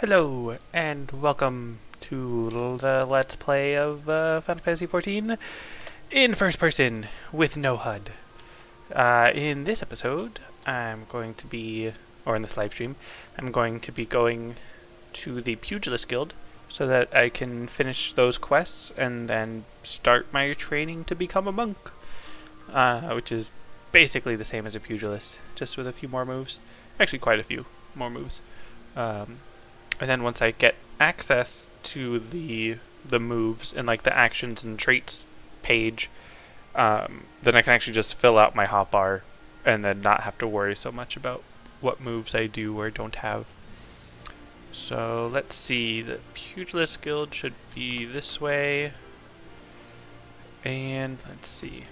Hello, and welcome to the Let's Play of Final Fantasy XIV in first person with no HUD. In this episode, or in this live stream, I'm going to be going to the Pugilist Guild so that I can finish those quests and then start my training to become a monk, which is basically the same as a pugilist, just with a few more moves. Actually, quite a few more moves. And then once I get access to the moves and like the actions and traits page, then I can actually just fill out my hotbar and then not have to worry so much about what moves I do or don't have. So let's see, the Pugilist Guild should be this way. And let's see.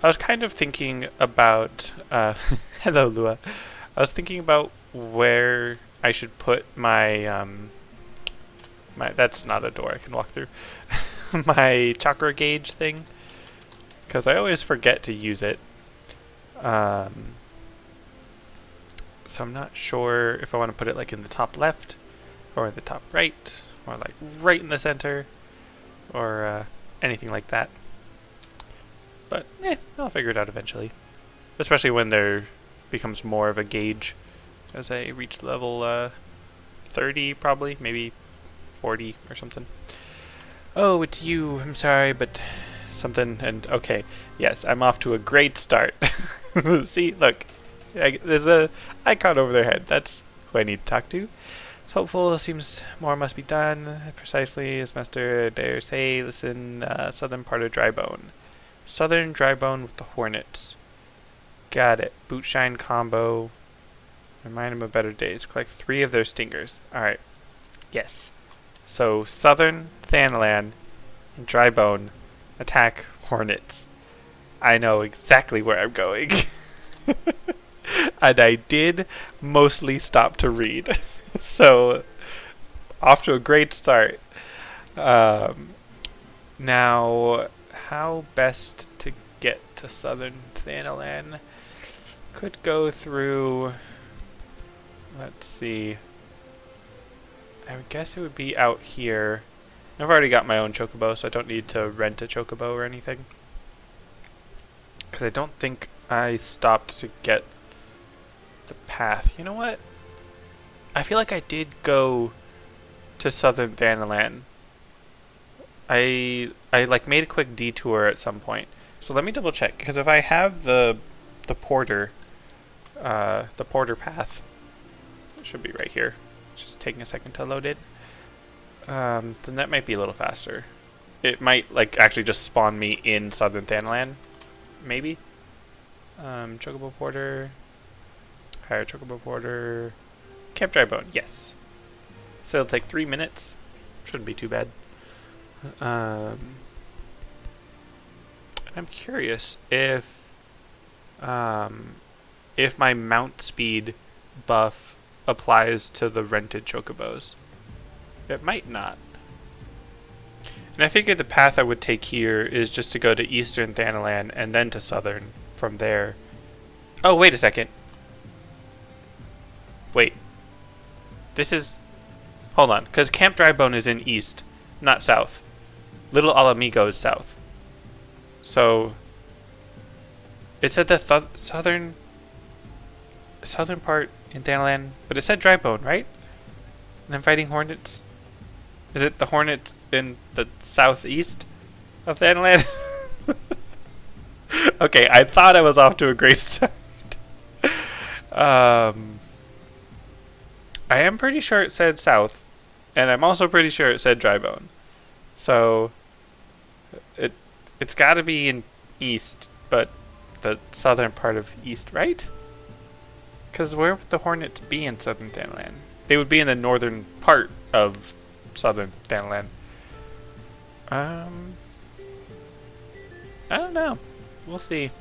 I was kind of thinking about, hello Lua. I was thinking about where I should put my, that's not a door I can walk through, my chakra gauge thing, because I always forget to use it. So I'm not sure if I want to put it like in the top left, or the top right, or like right in the center, or anything like that. But, I'll figure it out eventually. Especially when there becomes more of a gauge as I reach level 30 probably, maybe 40 or something. Oh, it's you. I'm sorry, but something, and okay. Yes, I'm off to a great start. See, look. There's a icon over their head. That's who I need to talk to. Hopeful seems more must be done. Precisely as Master dare say, listen, southern part of Drybone. Southern Drybone with the Hornets. Got it. Boot shine combo. Remind them of better days. Collect 3 of their stingers. Alright. Yes. So, Southern Thanalan and Drybone attack Hornets. I know exactly where I'm going. And I did mostly stop to read. So, off to a great start. Now, how best to get to Southern Thanalan? Could go through... Let's see. I would guess it would be out here. I've already got my own chocobo, so I don't need to rent a chocobo or anything. Because I don't think I stopped to get the path. You know what? I feel like I did go to Southern Thanalan. I like made a quick detour at some point. So let me double check, because if I have the porter path, it should be right here. It's just taking a second to load it. Then that might be a little faster. It might like actually just spawn me in Southern Thanalan, maybe. Chocobo porter, hire chocobo porter, Camp Drybone. Yes. So it'll take 3 minutes. Shouldn't be too bad. I'm curious if my mount speed buff applies to the rented chocobos. It might not. And I figured the path I would take here is just to go to Eastern Thanalan and then to Southern from there. Oh, wait a second. Wait. This is... Hold on, because Camp Drybone is in east, not south. Little Alamigo is south. So... It said the southern part in Thanalan, but it said Drybone, right? And I'm fighting Hornets. Is it the Hornets in the southeast of Thanalan? Okay, I thought I was off to a great start. I am pretty sure it said south, and I'm also pretty sure it said Drybone. So it's got to be in east, but the southern part of east, right? Because where would the Hornets be in Southern Thanalan? They would be in the northern part of Southern Thanalan. I don't know. We'll see.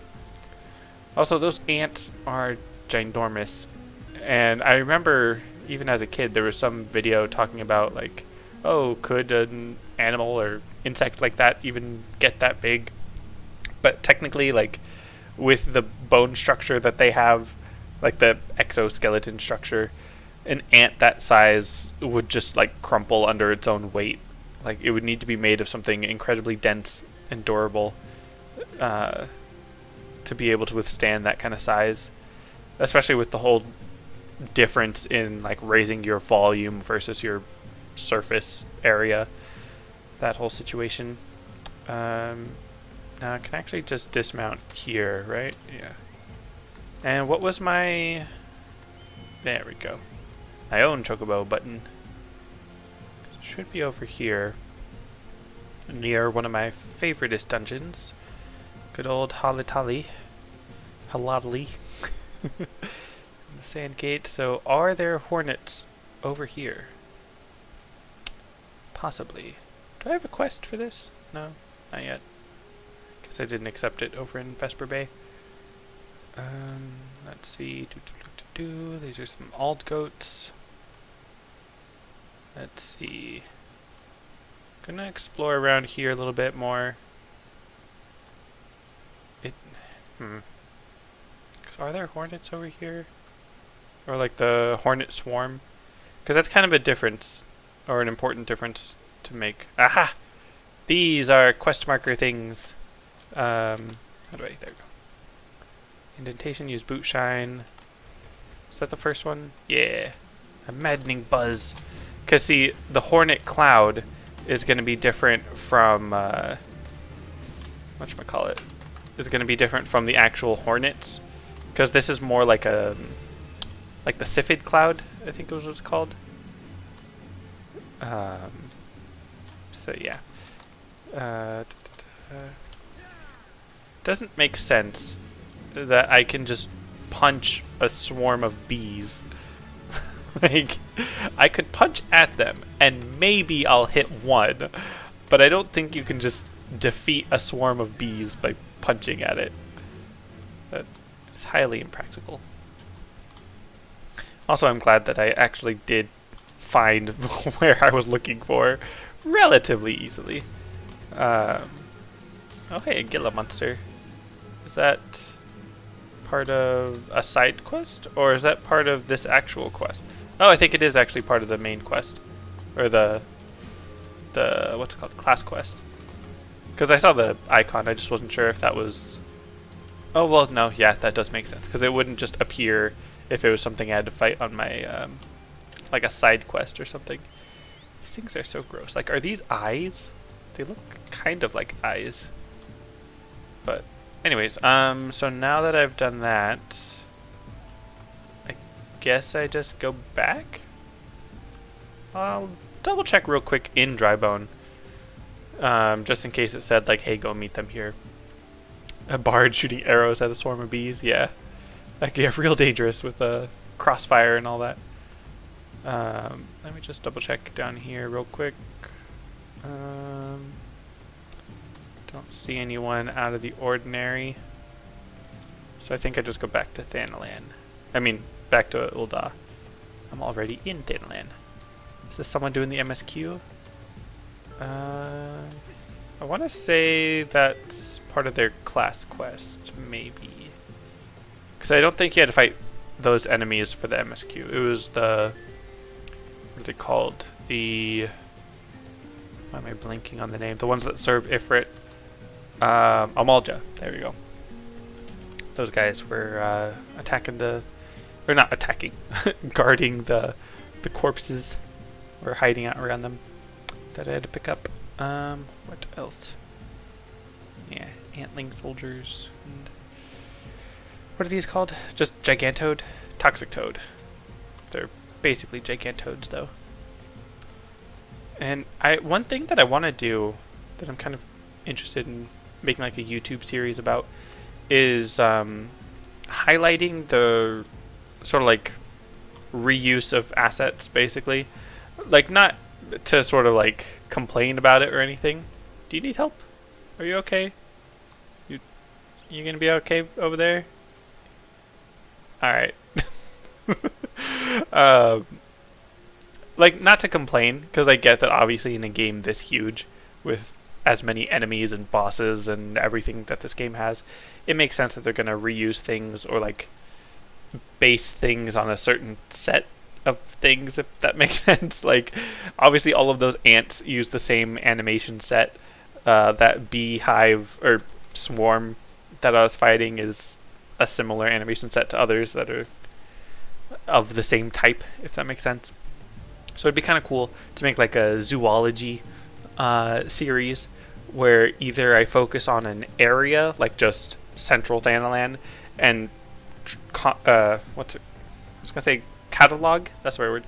Also, those ants are ginormous. And I remember, even as a kid, there was some video talking about, like, oh, could an animal or insect like that even get that big? But technically, like, with the bone structure that they have, like the exoskeleton structure, an ant that size would just like crumple under its own weight. Like it would need to be made of something incredibly dense and durable to be able to withstand that kind of size, especially with the whole difference in like raising your volume versus your surface area. That whole situation. Now I can actually just dismount here, right? Yeah. And what was my... There we go. My own chocobo button. Should be over here. Near one of my favoriteest dungeons. Good old Halatali. Halatali. The sand gate. So are there hornets over here? Possibly. Do I have a quest for this? No, not yet. Guess I didn't accept it over in Vesper Bay. Let's see. These are some ald goats. Let's see. Gonna explore around here a little bit more. So are there hornets over here? Or like the hornet swarm? Because that's kind of a difference, or an important difference to make. Aha! These are quest marker things. How do I? There we go. Indentation, use boot shine. Is that the first one? Yeah. A maddening buzz. Because see, the hornet cloud is going to be different from whatchamacallit, is going to be different from the actual hornets, because this is more like a the Siphid cloud, I think was what it's called. So yeah, doesn't make sense that I can just punch a swarm of bees. Like, I could punch at them, and maybe I'll hit one, but I don't think you can just defeat a swarm of bees by punching at it. That is highly impractical. Also, I'm glad that I actually did find where I was looking for relatively easily. Oh hey, a Gila monster. Is that part of a side quest, or is that part of this actual quest? Oh, I think it is actually part of the main quest, or the what's it called, class quest. Because I saw the icon, I just wasn't sure if that was. Oh well, no, yeah, that does make sense, because it wouldn't just appear if it was something I had to fight on my like a side quest or something. These things are so gross. Like, are these eyes? They look kind of like eyes. But anyways, so now that I've done that, I guess I just go back? I'll double check real quick in Drybone, just in case it said like, hey, go meet them here. A bard shooting arrows at a swarm of bees, yeah. That could get real dangerous with crossfire and all that. Let me just double check down here real quick. Don't see anyone out of the ordinary. So I think I just go back to Thanalan. I mean, back to Ul'dah. I'm already in Thanalan. Is this someone doing the MSQ? I want to say that's part of their class quest, maybe. Because I don't think you had to fight those enemies for the MSQ. It was the... what are they called? The... why am I blanking on the name? The ones that serve Ifrit. Amalja. There we go. Those guys were attacking the... or not attacking. Guarding the corpses. Or hiding out around them. That I had to pick up. What else? Yeah, antling soldiers. And what are these called? Just Gigantode? Toxic Toad. They're basically Gigantodes, though. And one thing that I want to do, that I'm kind of interested in making like a YouTube series about, is highlighting the sort of like reuse of assets, basically. Like, not to sort of like complain about it or anything. Do you need help? Are you okay? You gonna be okay over there? Alright. Like, not to complain, because I get that obviously in a game this huge, with as many enemies and bosses and everything that this game has, it makes sense that they're gonna reuse things or like base things on a certain set of things, if that makes sense. Like, obviously, all of those ants use the same animation set. That beehive or swarm that I was fighting is a similar animation set to others that are of the same type, if that makes sense. So it'd be kind of cool to make like a zoology series where either I focus on an area, like just central Thanalan, and what's it? I was gonna say catalog. That's the right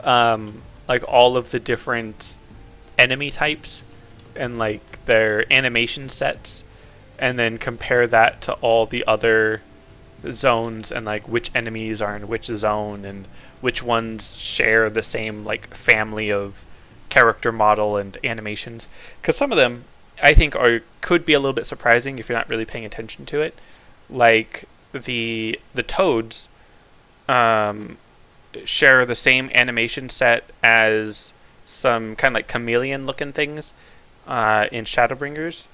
word. Like all of the different enemy types and like their animation sets, and then compare that to all the other zones and like which enemies are in which zone and which ones share the same like family of character model and animations. Because some of them I think could be a little bit surprising if you're not really paying attention to it. Like the toads share the same animation set as some kind of like chameleon looking things in Shadowbringers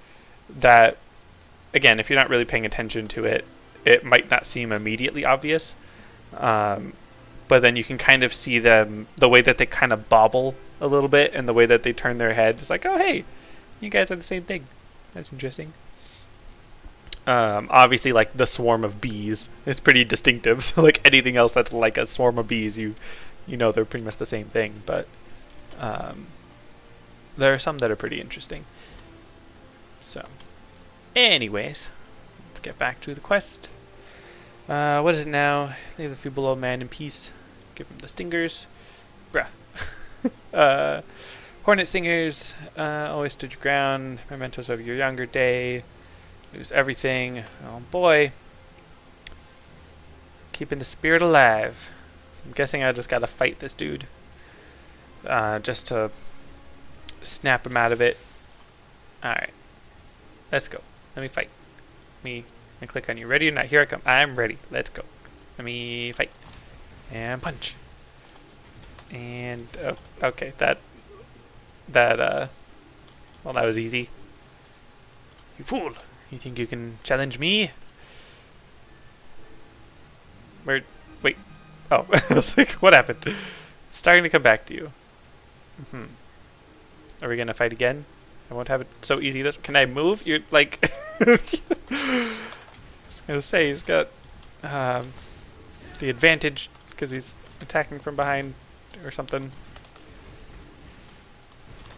that, again, if you're not really paying attention to it, it might not seem immediately obvious. But then you can kind of see them, the way that they kind of bobble a little bit and the way that they turn their head. It's like, oh, hey, you guys are the same thing. That's interesting. Obviously, like the swarm of bees is pretty distinctive. So like anything else that's like a swarm of bees, you know they're pretty much the same thing. But there are some that are pretty interesting. So, anyways, let's get back to the quest. What is it now? Leave the feeble old man in peace. Give him the stingers. Bruh. Hornet stingers. Always stood your ground. Mementos of your younger day. Lose everything. Oh boy. Keeping the spirit alive. So I'm guessing I just gotta fight this dude. Just to snap him out of it. Alright. Let's go. Let me fight. Let me click on you. Ready or not? Here I come. I'm ready. Let's go. Let me fight. And punch. And oh, okay, well, that was easy. You fool! You think you can challenge me? Wait. Oh, I was like, what happened? It's starting to come back to you. Are we gonna fight again? I won't have it so easy. Can I move? You're like, I was gonna say he's got the advantage because he's attacking from behind or something.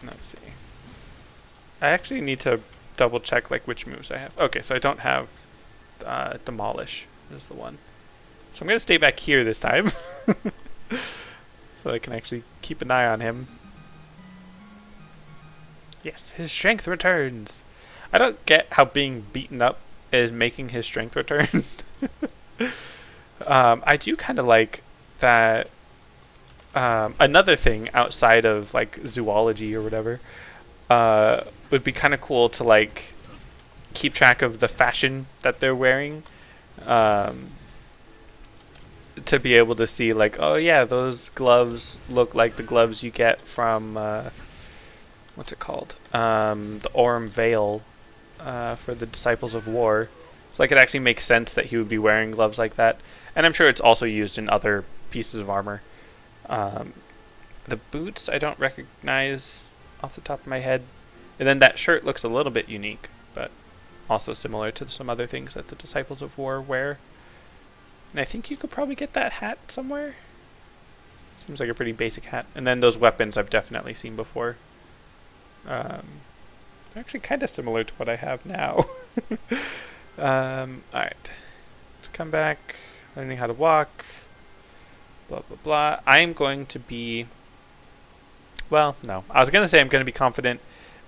Let's see. I actually need to double check like which moves I have. Okay, so I don't have Demolish is the one. So I'm gonna stay back here this time, so I can actually keep an eye on him. Yes, his strength returns. I don't get how being beaten up is making his strength return. I do kind of like that. Another thing outside of like zoology or whatever would be kind of cool to like keep track of the fashion that they're wearing, to be able to see like, oh yeah, those gloves look like the gloves you get from what's it called, the Orm Veil for the Disciples of War. So like it actually makes sense that he would be wearing gloves like that, and I'm sure it's also used in other pieces of armor. The boots I don't recognize off the top of my head. And then that shirt looks a little bit unique, but also similar to some other things that the Disciples of War wear. And I think you could probably get that hat somewhere. Seems like a pretty basic hat. And then those weapons I've definitely seen before. They're actually kind of similar to what I have now. Alright. Let's come back. Learning how to walk. Blah, blah, blah. I'm going to be... Well, no. I was going to say I'm going to be confident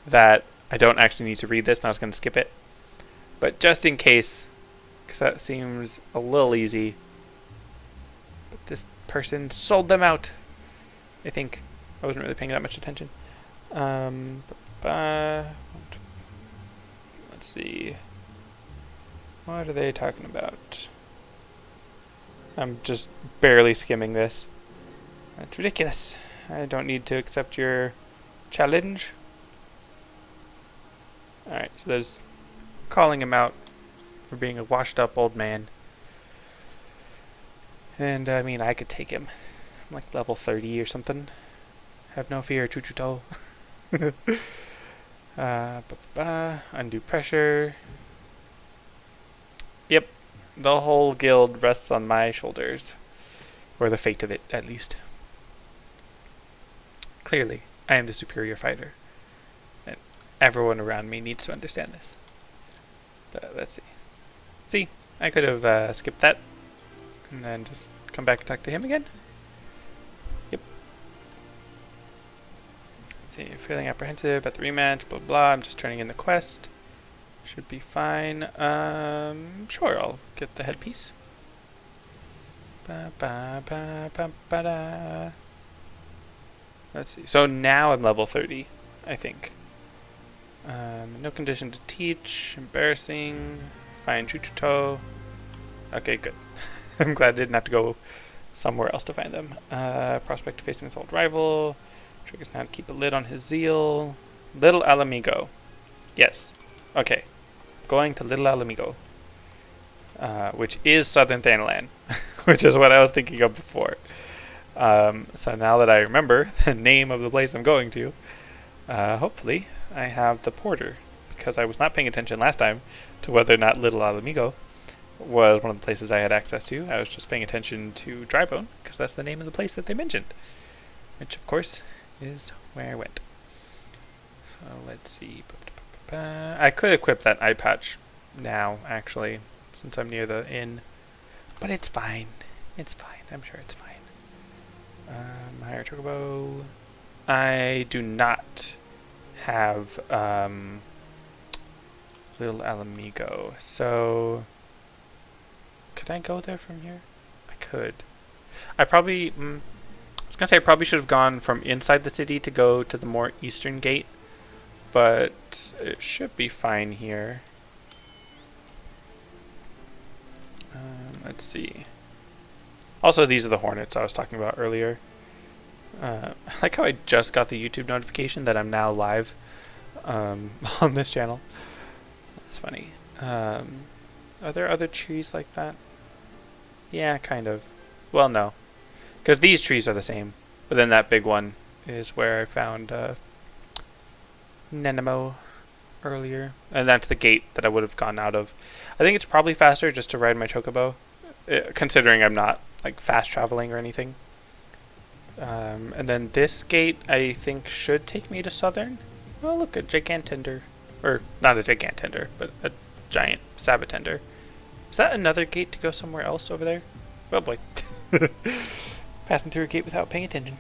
that I don't actually need to read this, and I was going to skip it. But just in case, because that seems a little easy. But this person sold them out. I think. I wasn't really paying that much attention. Let's see. What are they talking about? I'm just barely skimming this. That's ridiculous. I don't need to accept your challenge. Alright, so there's calling him out for being a washed up old man. And I mean, I could take him. I'm like level 30 or something. Have no fear, Chuchuto. Undo pressure. Yep, the whole guild rests on my shoulders. Or the fate of it, at least. Clearly, I am the superior fighter. And everyone around me needs to understand this. But let's see. See, I could have skipped that. And then just come back and talk to him again. Yep. Let's see, feeling apprehensive at the rematch, blah blah. I'm just turning in the quest. Should be fine. Sure, I'll get the headpiece. Let's see. So now I'm level 30, I think. No condition to teach. Embarrassing. Find Chuchuto. Okay, good. I'm glad I didn't have to go somewhere else to find them. Prospect facing his old rival. Triggers now to keep a lid on his zeal. Little Alamigo. Yes. Okay. Going to Little Alamigo. Which is Southern Thanalan. Which is what I was thinking of before. So now that I remember the name of the place I'm going to, hopefully I have the porter. Because I was not paying attention last time to whether or not Little Alamigo was one of the places I had access to. I was just paying attention to Drybone, because that's the name of the place that they mentioned. Which, of course, is where I went. So, let's see. I could equip that eye patch now, actually, since I'm near the inn. But it's fine. It's fine. I'm sure it's fine. Higher Chocobo. I do not have Little Alamigo. So, could I go there from here? I could. I probably, I was gonna say I probably should have gone from inside the city to go to the more eastern gate, but it should be fine here. Let's see. Also, these are the hornets I was talking about earlier. I like how I just got the YouTube notification that I'm now live on this channel. That's funny. Are there other trees like that? Yeah, kind of. Well, no. Because these trees are the same. But then that big one is where I found Nenemo earlier. And that's the gate that I would have gone out of. I think it's probably faster just to ride my chocobo. Considering I'm not like fast traveling or anything. And then this gate I think should take me to Southern. Oh look, a Gigantender. Or not a Gigantender, but a giant Sabatender. Is that another gate to go somewhere else over there? Oh boy. Passing through a gate without paying attention.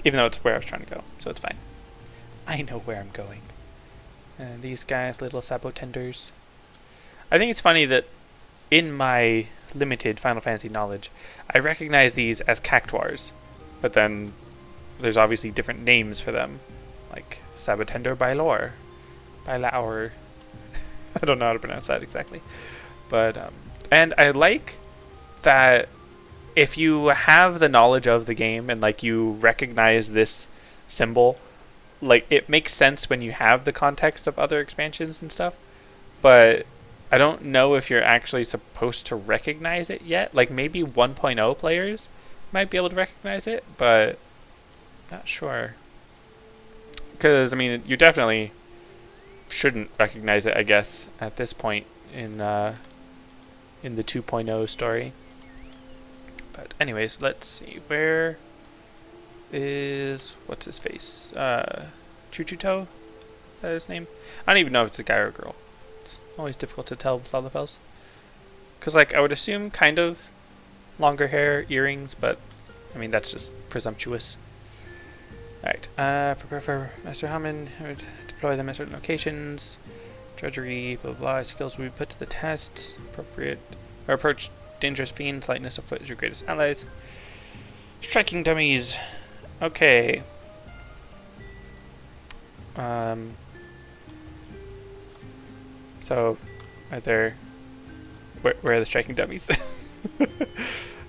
Even though it's where I was trying to go, so it's fine. I know where I'm going. And these guys, little Sabotenders. I think it's funny that in my limited Final Fantasy knowledge, I recognize these as Cactuars. But then there's obviously different names for them. Like Sabotender Bylor. Bylor. I don't know how to pronounce that exactly. But, and I like that if you have the knowledge of the game and like you recognize this symbol, like it makes sense when you have the context of other expansions and stuff. But I don't know if you're actually supposed to recognize it yet. Like maybe 1.0 players might be able to recognize it, but not sure. Because, I mean, you definitely shouldn't recognize it, I guess, at this point in the 2.0 story. But anyways, let's see. Where is... what's his face? Chuchuto? Is that his name? I don't even know if it's a guy or a girl. It's always difficult to tell with Lalafels. Because, like, I would assume kind of longer hair, earrings, but, I mean, that's just presumptuous. Alright, prepare for Master Hammond, deploy them at certain locations, drudgery, blah blah, skills will be put to the test, appropriate, or approach dangerous fiends, lightness of foot is your greatest allies. Striking dummies, okay. So, right there, where are the striking dummies?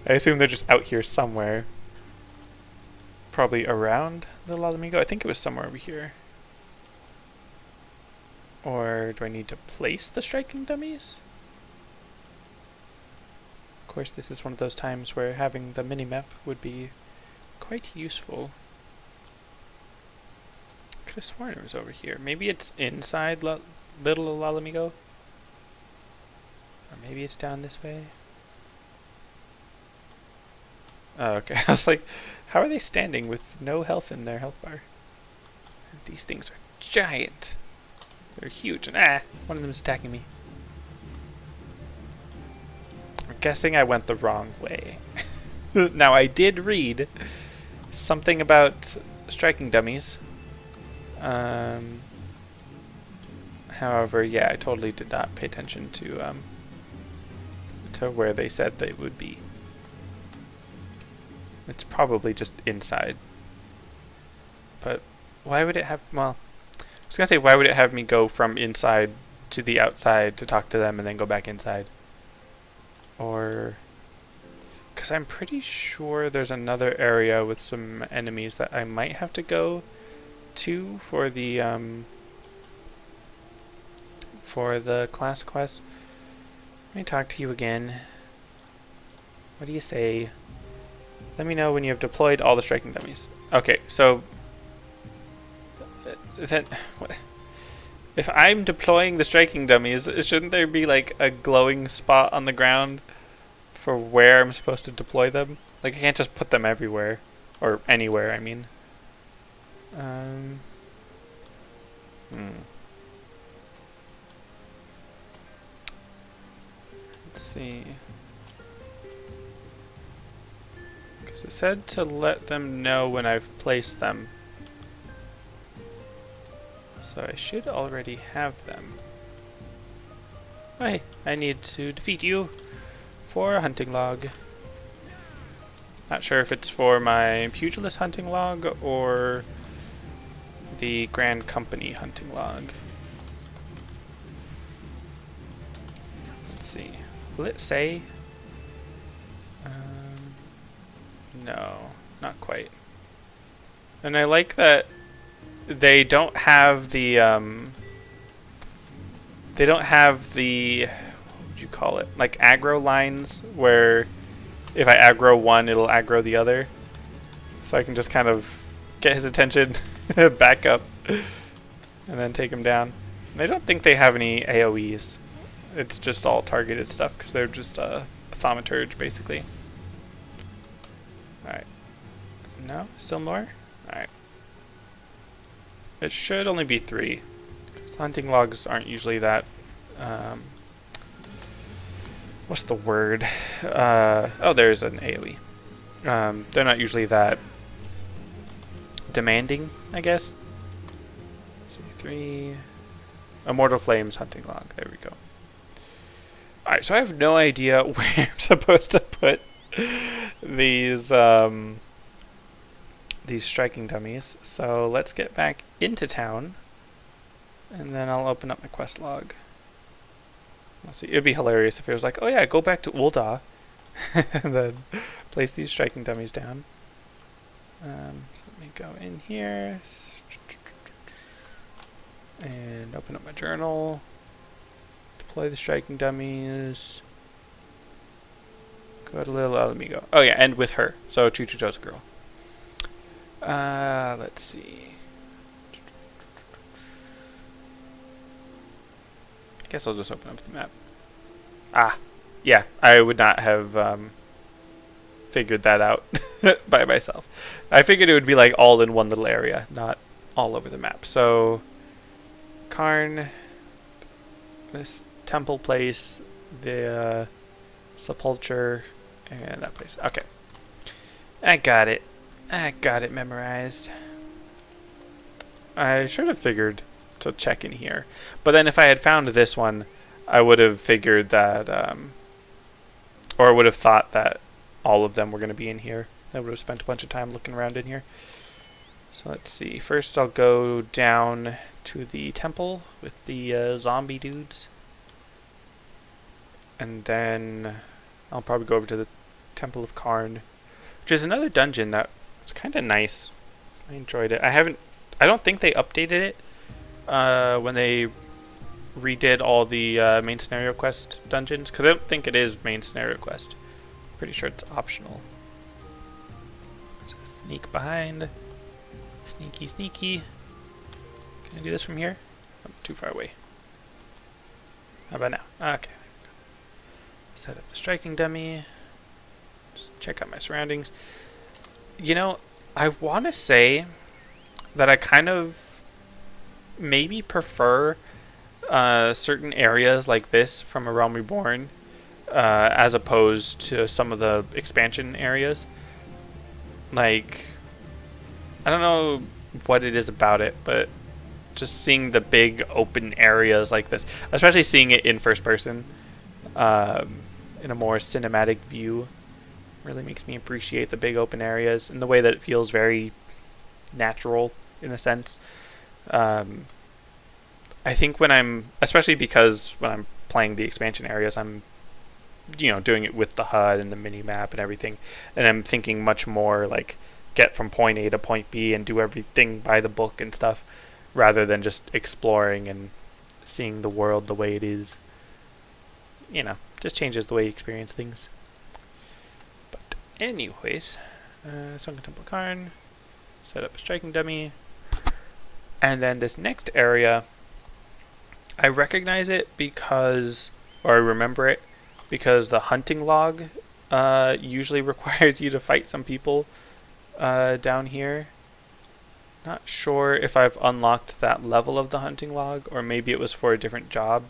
I assume they're just out here somewhere. Probably around the Alamigo. I think it was somewhere over here. Or do I need to place the striking dummies? Of course, this is one of those times where having the minimap would be quite useful. Could have sworn it was over here. Maybe it's inside Little Lalamigo? Or maybe it's down this way? Oh, okay. I was like, how are they standing with no health in their health bar? These things are giant. They're huge. And one of them is attacking me. I'm guessing I went the wrong way. Now, I did read something about striking dummies. However, yeah, I totally did not pay attention to where they said they would be. It's probably just inside. But why would it have... Well, I was going to say, why would it have me go from inside to the outside to talk to them and then go back inside? Or... Because I'm pretty sure there's another area with some enemies that I might have to go to for the class quest. Let me talk to you again. What do you say? Let me know when you have deployed all the striking dummies. Okay, so then if I'm deploying the striking dummies, shouldn't there be like a glowing spot on the ground for where I'm supposed to deploy them? Like I can't just put them everywhere or anywhere, I mean. Let's see. Because it said to let them know when I've placed them. So I should already have them. Oh, hey, I need to defeat you for a hunting log. Not sure if it's for my pugilist hunting log or the Grand Company hunting log. Let's see. Will it say? No, not quite. And I like that they don't have the what would you call it? Like aggro lines where if I aggro one, it'll aggro the other. So I can just kind of get his attention, back up, and then take him down. And I don't think they have any AoEs. It's just all targeted stuff because they're just a thaumaturge basically. Alright. No? Still more? Alright. It should only be 3. Because hunting logs aren't usually that... what's the word? Oh, there's an AoE. They're not usually that demanding, I guess. Let's see, 3... Immortal Flames hunting log. There we go. Alright, so I have no idea where I'm supposed to put these striking dummies. So let's get back into town, and then I'll open up my quest log. Let's see. It'd be hilarious if it was like, oh yeah, go back to Ul'dah, and then place these striking dummies down. Let me go in here and open up my journal. Deploy the striking dummies. Go to Little Amigo. Oh yeah, and with her. So Chuchuto's a girl. Let's see. I guess I'll just open up the map. Ah, yeah, I would not have figured that out by myself. I figured it would be like all in one little area, not all over the map. So, Karn, this temple place, the sepulcher, and that place. Okay. I got it. I got it memorized. I should have figured to check in here. But then if I had found this one, I would have figured that, or would have thought that all of them were going to be in here. I would have spent a bunch of time looking around in here. So let's see. First I'll go down to the temple with the zombie dudes. And then I'll probably go over to the Temple of Karn, which is another dungeon that was kind of nice. I enjoyed it. I don't think they updated it when they redid all the main scenario quest dungeons, because I don't think it is main scenario quest. Pretty sure it's optional. So sneak behind. Sneaky, sneaky. Can I do this from here? I'm too far away. How about now? Okay. Set up the striking dummy. Just check out my surroundings. You know, I want to say that I kind of maybe prefer certain areas like this from A Realm Reborn as opposed to some of the expansion areas. Like, I don't know what it is about it, but just seeing the big open areas like this, especially seeing it in first person, in a more cinematic view, really makes me appreciate the big open areas and the way that it feels very natural in a sense. I think especially because when I'm playing the expansion areas, I'm, doing it with the HUD and the mini map and everything, and I'm thinking much more like get from point A to point B and do everything by the book and stuff, rather than just exploring and seeing the world the way it is. Just changes the way you experience things. But anyways, Sunken Temple Karn, set up a striking dummy, and then this next area, I recognize it or I remember it because the hunting log usually requires you to fight some people down here. Not sure if I've unlocked that level of the hunting log, or maybe it was for a different job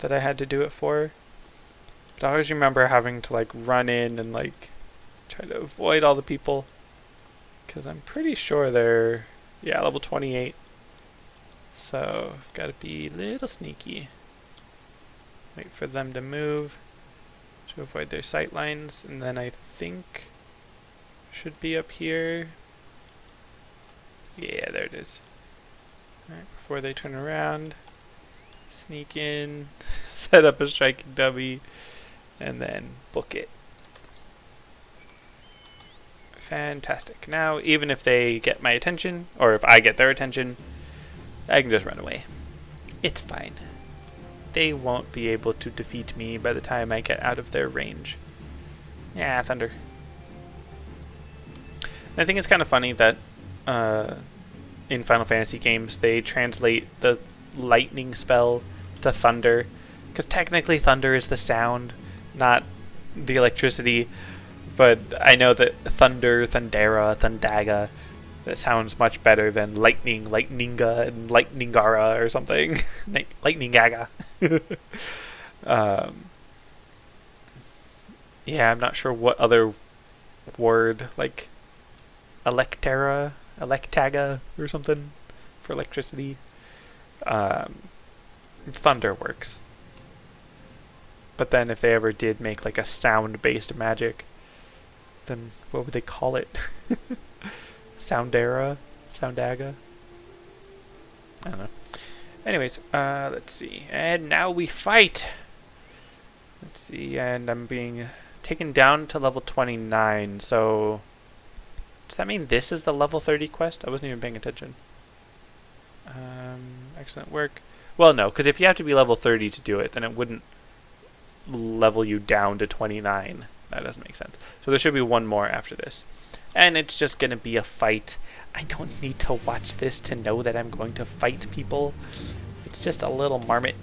that I had to do it for. But I always remember having to run in and try to avoid all the people, because I'm pretty sure they're level 28. So I've got to be a little sneaky. Wait for them to move to avoid their sight lines, and then I think should be up here. Yeah, there it is. Alright, before they turn around, sneak in, set up a striking dummy, and then book it. Fantastic. Now, even if they get my attention, or if I get their attention, I can just run away. It's fine. They won't be able to defeat me by the time I get out of their range. Yeah, thunder. And I think it's kind of funny that in Final Fantasy games they translate the lightning spell to thunder, because technically thunder is the sound, not the electricity. But I know that thunder, thundera, thundaga, that sounds much better than lightning, lightninga, and lightningara or something. Lightningaga. Yeah, I'm not sure what other word, like electera, electaga or something for electricity. Thunder works. But then if they ever did make a sound-based magic, then what would they call it? Soundera? Soundaga? I don't know. Anyways, let's see. And now we fight! Let's see, and I'm being taken down to level 29, so does that mean this is the level 30 quest? I wasn't even paying attention. Excellent work. Well, no, because if you have to be level 30 to do it, then it wouldn't level you down to 29. That doesn't make sense. So there should be one more after this. And it's just going to be a fight. I don't need to watch this to know that I'm going to fight people. It's just a little marmot.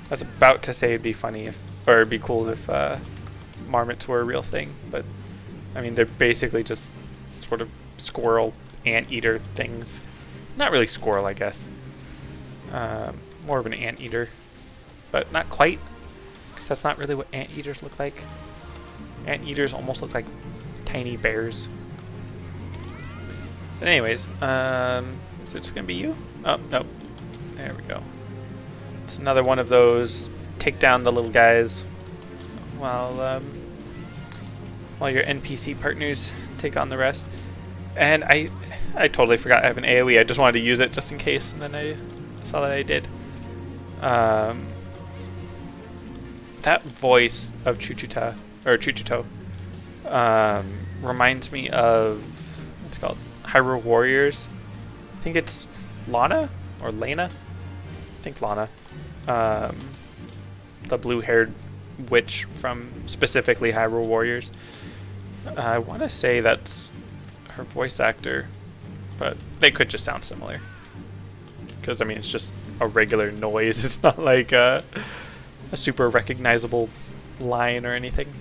I was about to say it'd be funny or it'd be cool if marmots were a real thing. But, I mean, they're basically just sort of squirrel, anteater things. Not really squirrel, I guess. More of an anteater. But not quite. Because that's not really what anteaters look like. Anteaters almost look like tiny bears. But anyways, is it just gonna be you? Oh, no. There we go. It's another one of those take down the little guys while your NPC partners take on the rest. And I totally forgot I have an AoE. I just wanted to use it just in case, and then I saw that I did. That voice of Chuchuta, or Chuchuto, reminds me of, what's it called? Hyrule Warriors. I think it's Lana or Lena. I think Lana. The blue-haired witch from specifically Hyrule Warriors. I want to say that's her voice actor, but they could just sound similar. Because, I mean, it's just a regular noise. It's not like a super recognizable line or anything.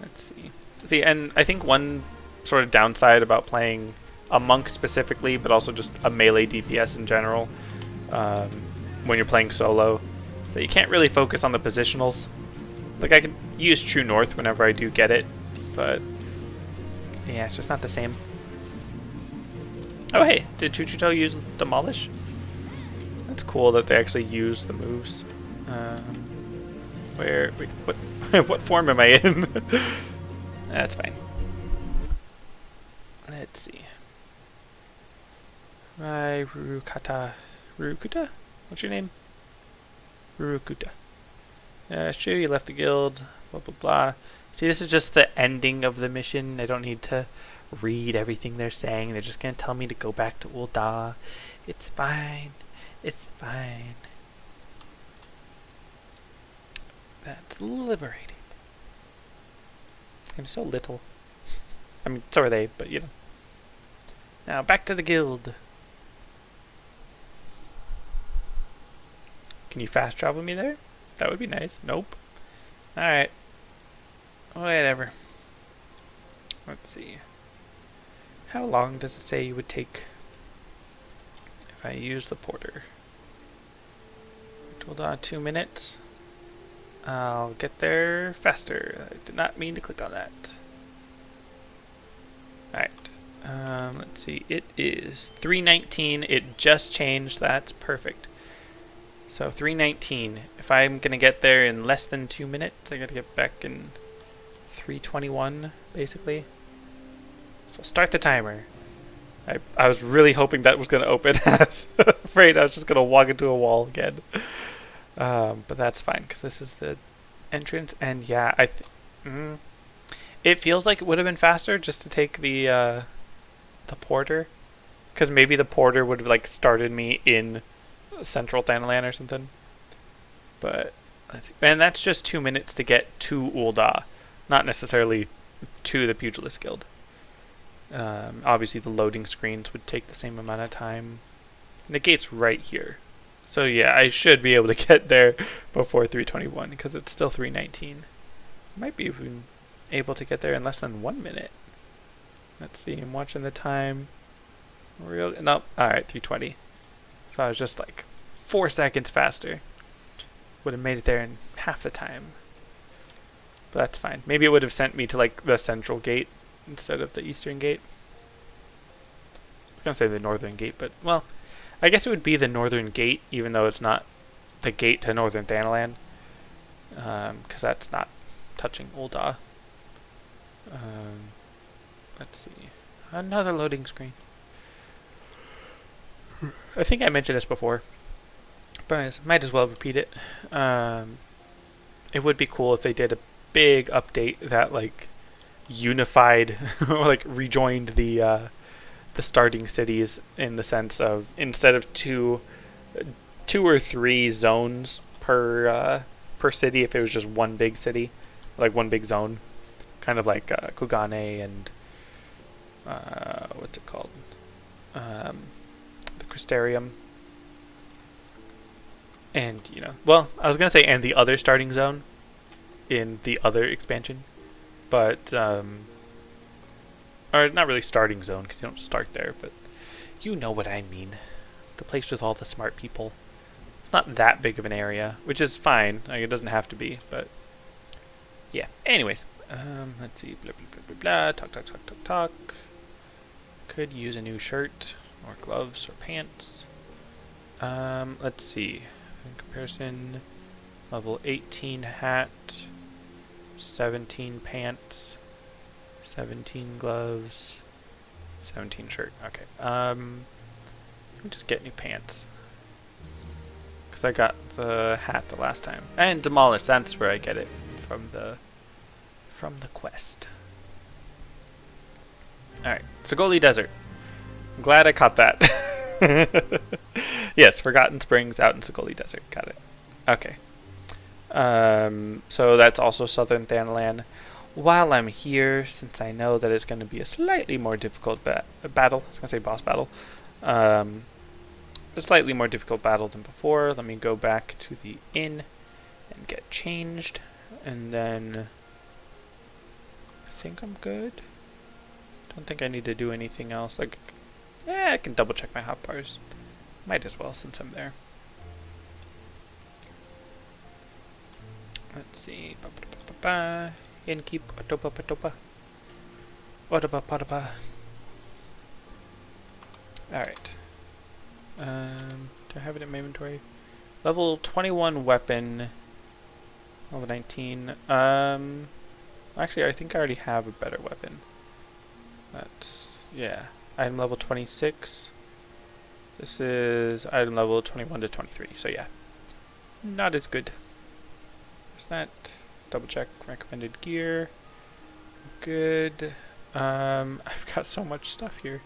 Let's see. See, and I think one sort of downside about playing a monk specifically, but also just a melee DPS in general, when you're playing solo, so you can't really focus on the positionals. Like, I could use True North whenever I do get it, but yeah, it's just not the same. Oh hey, did Chuchuto use Demolish? That's cool that they actually use the moves. Wait, what what form am I in? That's fine. Let's see. Rurukuta? What's your name? Rurukuta. It's true, you left the guild, blah blah blah. See, this is just the ending of the mission. I don't need to read everything they're saying. They're just gonna tell me to go back to Ul'dah. It's fine. It's fine. That's liberating. I'm so little. I mean, so are they, but you know. Now back to the guild. Can you fast travel me there? That would be nice. Nope. Alright. Whatever. Let's see. How long does it say you would take if I use the porter? Hold on, 2 minutes. I'll get there faster. I did not mean to click on that. Alright. Let's see. It is 3:19. It just changed. That's perfect. So 3:19. If I'm gonna get there in less than 2 minutes, I gotta get back in 3:21, basically. So start the timer. I was really hoping that was gonna open. I was afraid I was just gonna walk into a wall again. But that's fine because this is the entrance, and yeah, it feels like it would have been faster just to take the porter, because maybe the porter would have like started me in Central Thanalan or something. But and that's just 2 minutes to get to Ul'dah, not necessarily to the Pugilist Guild. Obviously, the loading screens would take the same amount of time. The gate's right here. So yeah, I should be able to get there before 3:21 because it's still 3:19. Might be even able to get there in less than 1 minute. Let's see, I'm watching the time. Nope, alright, 3:20. If I was just like 4 seconds faster, would have made it there in half the time. But that's fine. Maybe it would have sent me to like the central gate instead of the eastern gate. I was going to say the northern gate, but well, I guess it would be the northern gate, even though it's not the gate to northern Thanalan, because that's not touching Ul'dah. Let's see. Another loading screen. I think I mentioned this before, but I might as well repeat it. It would be cool if they did a big update that like unified or like rejoined the starting cities, in the sense of instead of two or three zones per city, if it was just one big city, like one big zone, kind of like Kugane and what's it called, the Crystarium, and you know, well, I was gonna say and the other starting zone in the other expansion, but or not really starting zone because you don't start there, but you know what I mean. The place with all the smart people. It's not that big of an area, which is fine. Like, it doesn't have to be, but yeah. Anyways, let's see. Blah, blah, blah, blah, blah. Talk. Could use a new shirt or gloves or pants. Let's see. In comparison, level 18 hat, 17 pants, 17 gloves, 17 shirt. Okay. Let me just get new pants, because I got the hat the last time. And Demolish, that's where I get it from the quest. Alright, Sagoli Desert. I'm glad I caught that. Yes, Forgotten Springs out in Sagoli Desert. Got it. Okay. So that's also Southern Thanalan. while I'm here, since I know that it's going to be a slightly more difficult battle, I was going to say boss battle, a slightly more difficult battle than before, let me go back to the inn and get changed, and then I think I'm good. Don't think I need to do anything else. Like, yeah, I can double check my hotbars. Might as well since I'm there. Let's see. Innkeep, Otopa Patopa. Otopa Patapa. Alright. Do I have it in my inventory? Level 21 weapon. Level 19. Actually, I think I already have a better weapon. That's, yeah. Item level 26. This is item level 21 to 23. So yeah. Not as good. There's that. Double check recommended gear. Good. I've got so much stuff here.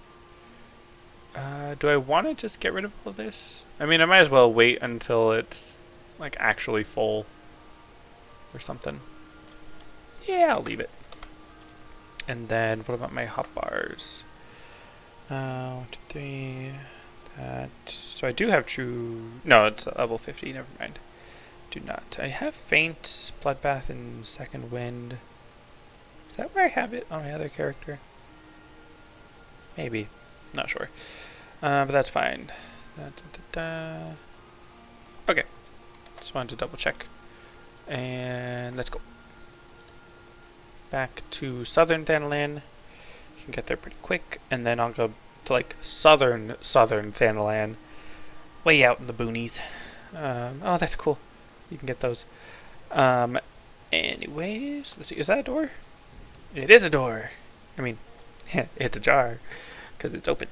Do I want to just get rid of all of this? I mean, I might as well wait until it's like actually full or something. Yeah, I'll leave it. And then what about my hotbars? 1, 2, 3. That. So I do have true. No, it's level 50. Never mind. Do not. I have faint, bloodbath, and second wind. Is that where I have it on my other character? Maybe. Not sure. But that's fine. Okay. Just wanted to double check. And let's go. Back to southern Thanalan. You can get there pretty quick. And then I'll go to like southern Thanalan. Way out in the boonies. Oh, that's cool. You can get those. Anyways, let's see. Is that a door? It is a door. I mean, it's ajar because it's open.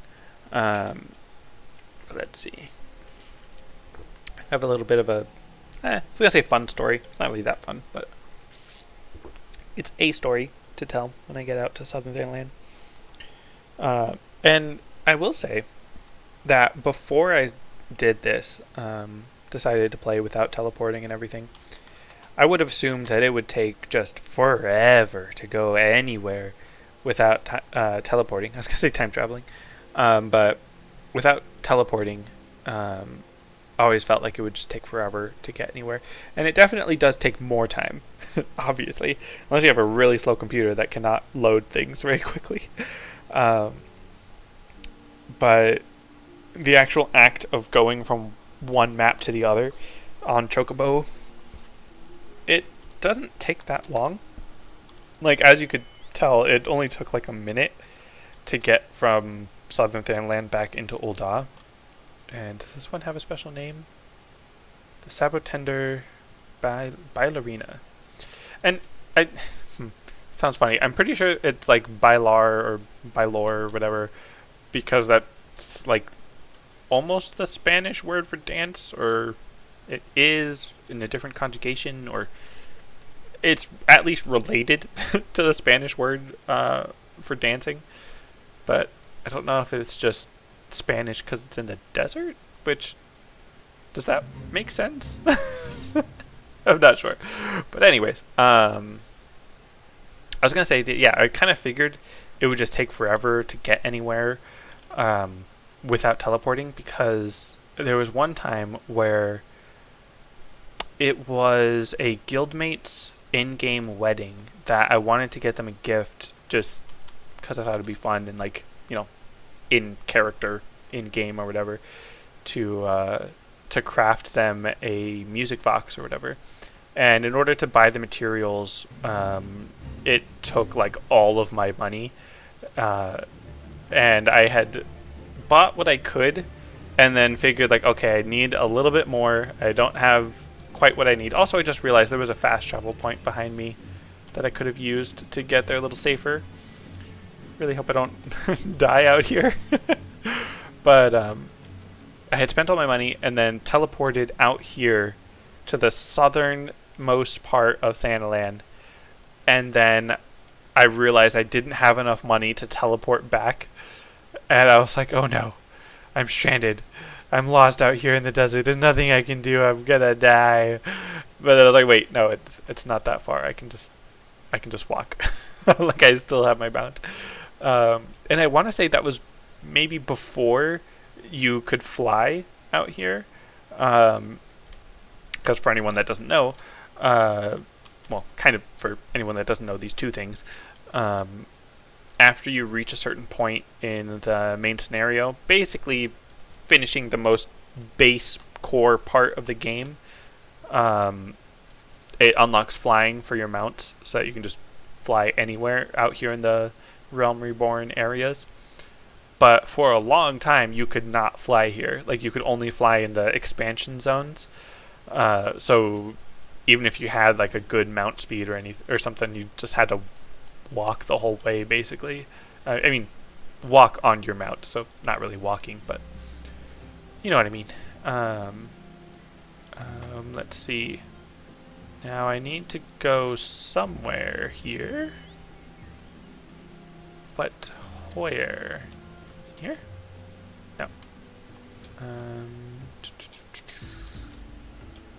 Let's see. I have a little bit of a, I was gonna say fun story. It's not really that fun, but it's a story to tell when I get out to Southern Thailand. And I will say that before I did this, decided to play without teleporting and everything, I would have assumed that it would take just forever to go anywhere without teleporting. I was gonna say time traveling. But without teleporting, I always felt like it would just take forever to get anywhere. And it definitely does take more time, obviously. Unless you have a really slow computer that cannot load things very quickly. But the actual act of going from one map to the other on Chocobo, it doesn't take that long. Like, as you could tell, it only took like a minute to get from Southern Thanalan back into Ul'dah. And does this one have a special name? The Sabotender Bailarina. And sounds funny. I'm pretty sure it's like Bailar or Bailor or whatever, because that's like almost the Spanish word for dance, or it is in a different conjugation, or it's at least related to the Spanish word for dancing. But I don't know if it's just Spanish because it's in the desert, which, does that make sense? I'm not sure. But anyways, I was going to say that, yeah, I kind of figured it would just take forever to get anywhere without teleporting, because there was one time where it was a guildmate's in-game wedding that I wanted to get them a gift just because I thought it'd be fun and, like, you know, in character, in game or whatever, to craft them a music box or whatever. And in order to buy the materials, it took like all of my money, and I had bought what I could, and then figured like, okay, I need a little bit more. I don't have quite what I need. Also, I just realized there was a fast travel point behind me that I could have used to get there a little safer. Really hope I don't die out here. But I had spent all my money and then teleported out here to the southernmost part of Thanalan, and then I realized I didn't have enough money to teleport back, and I was like, oh no, I'm stranded. I'm lost out here in the desert. There's nothing I can do. I'm gonna die. But I was like, wait, no, it's not that far. I can just I can just walk. Like I still have my mount. And I want to say that was maybe before you could fly out here. Because for anyone that doesn't know, well, kind of for anyone that doesn't know these two things, after you reach a certain point in the main scenario, basically finishing the most base core part of the game, it unlocks flying for your mounts so that you can just fly anywhere out here in the Realm Reborn areas. But for a long time, you could not fly here. Like, you could only fly in the expansion zones. So even if you had like a good mount speed or something, you just had to walk the whole way, basically. I mean, walk on your mount, so not really walking, but you know what I mean. Let's see. Now I need to go somewhere here. But where? Here? No.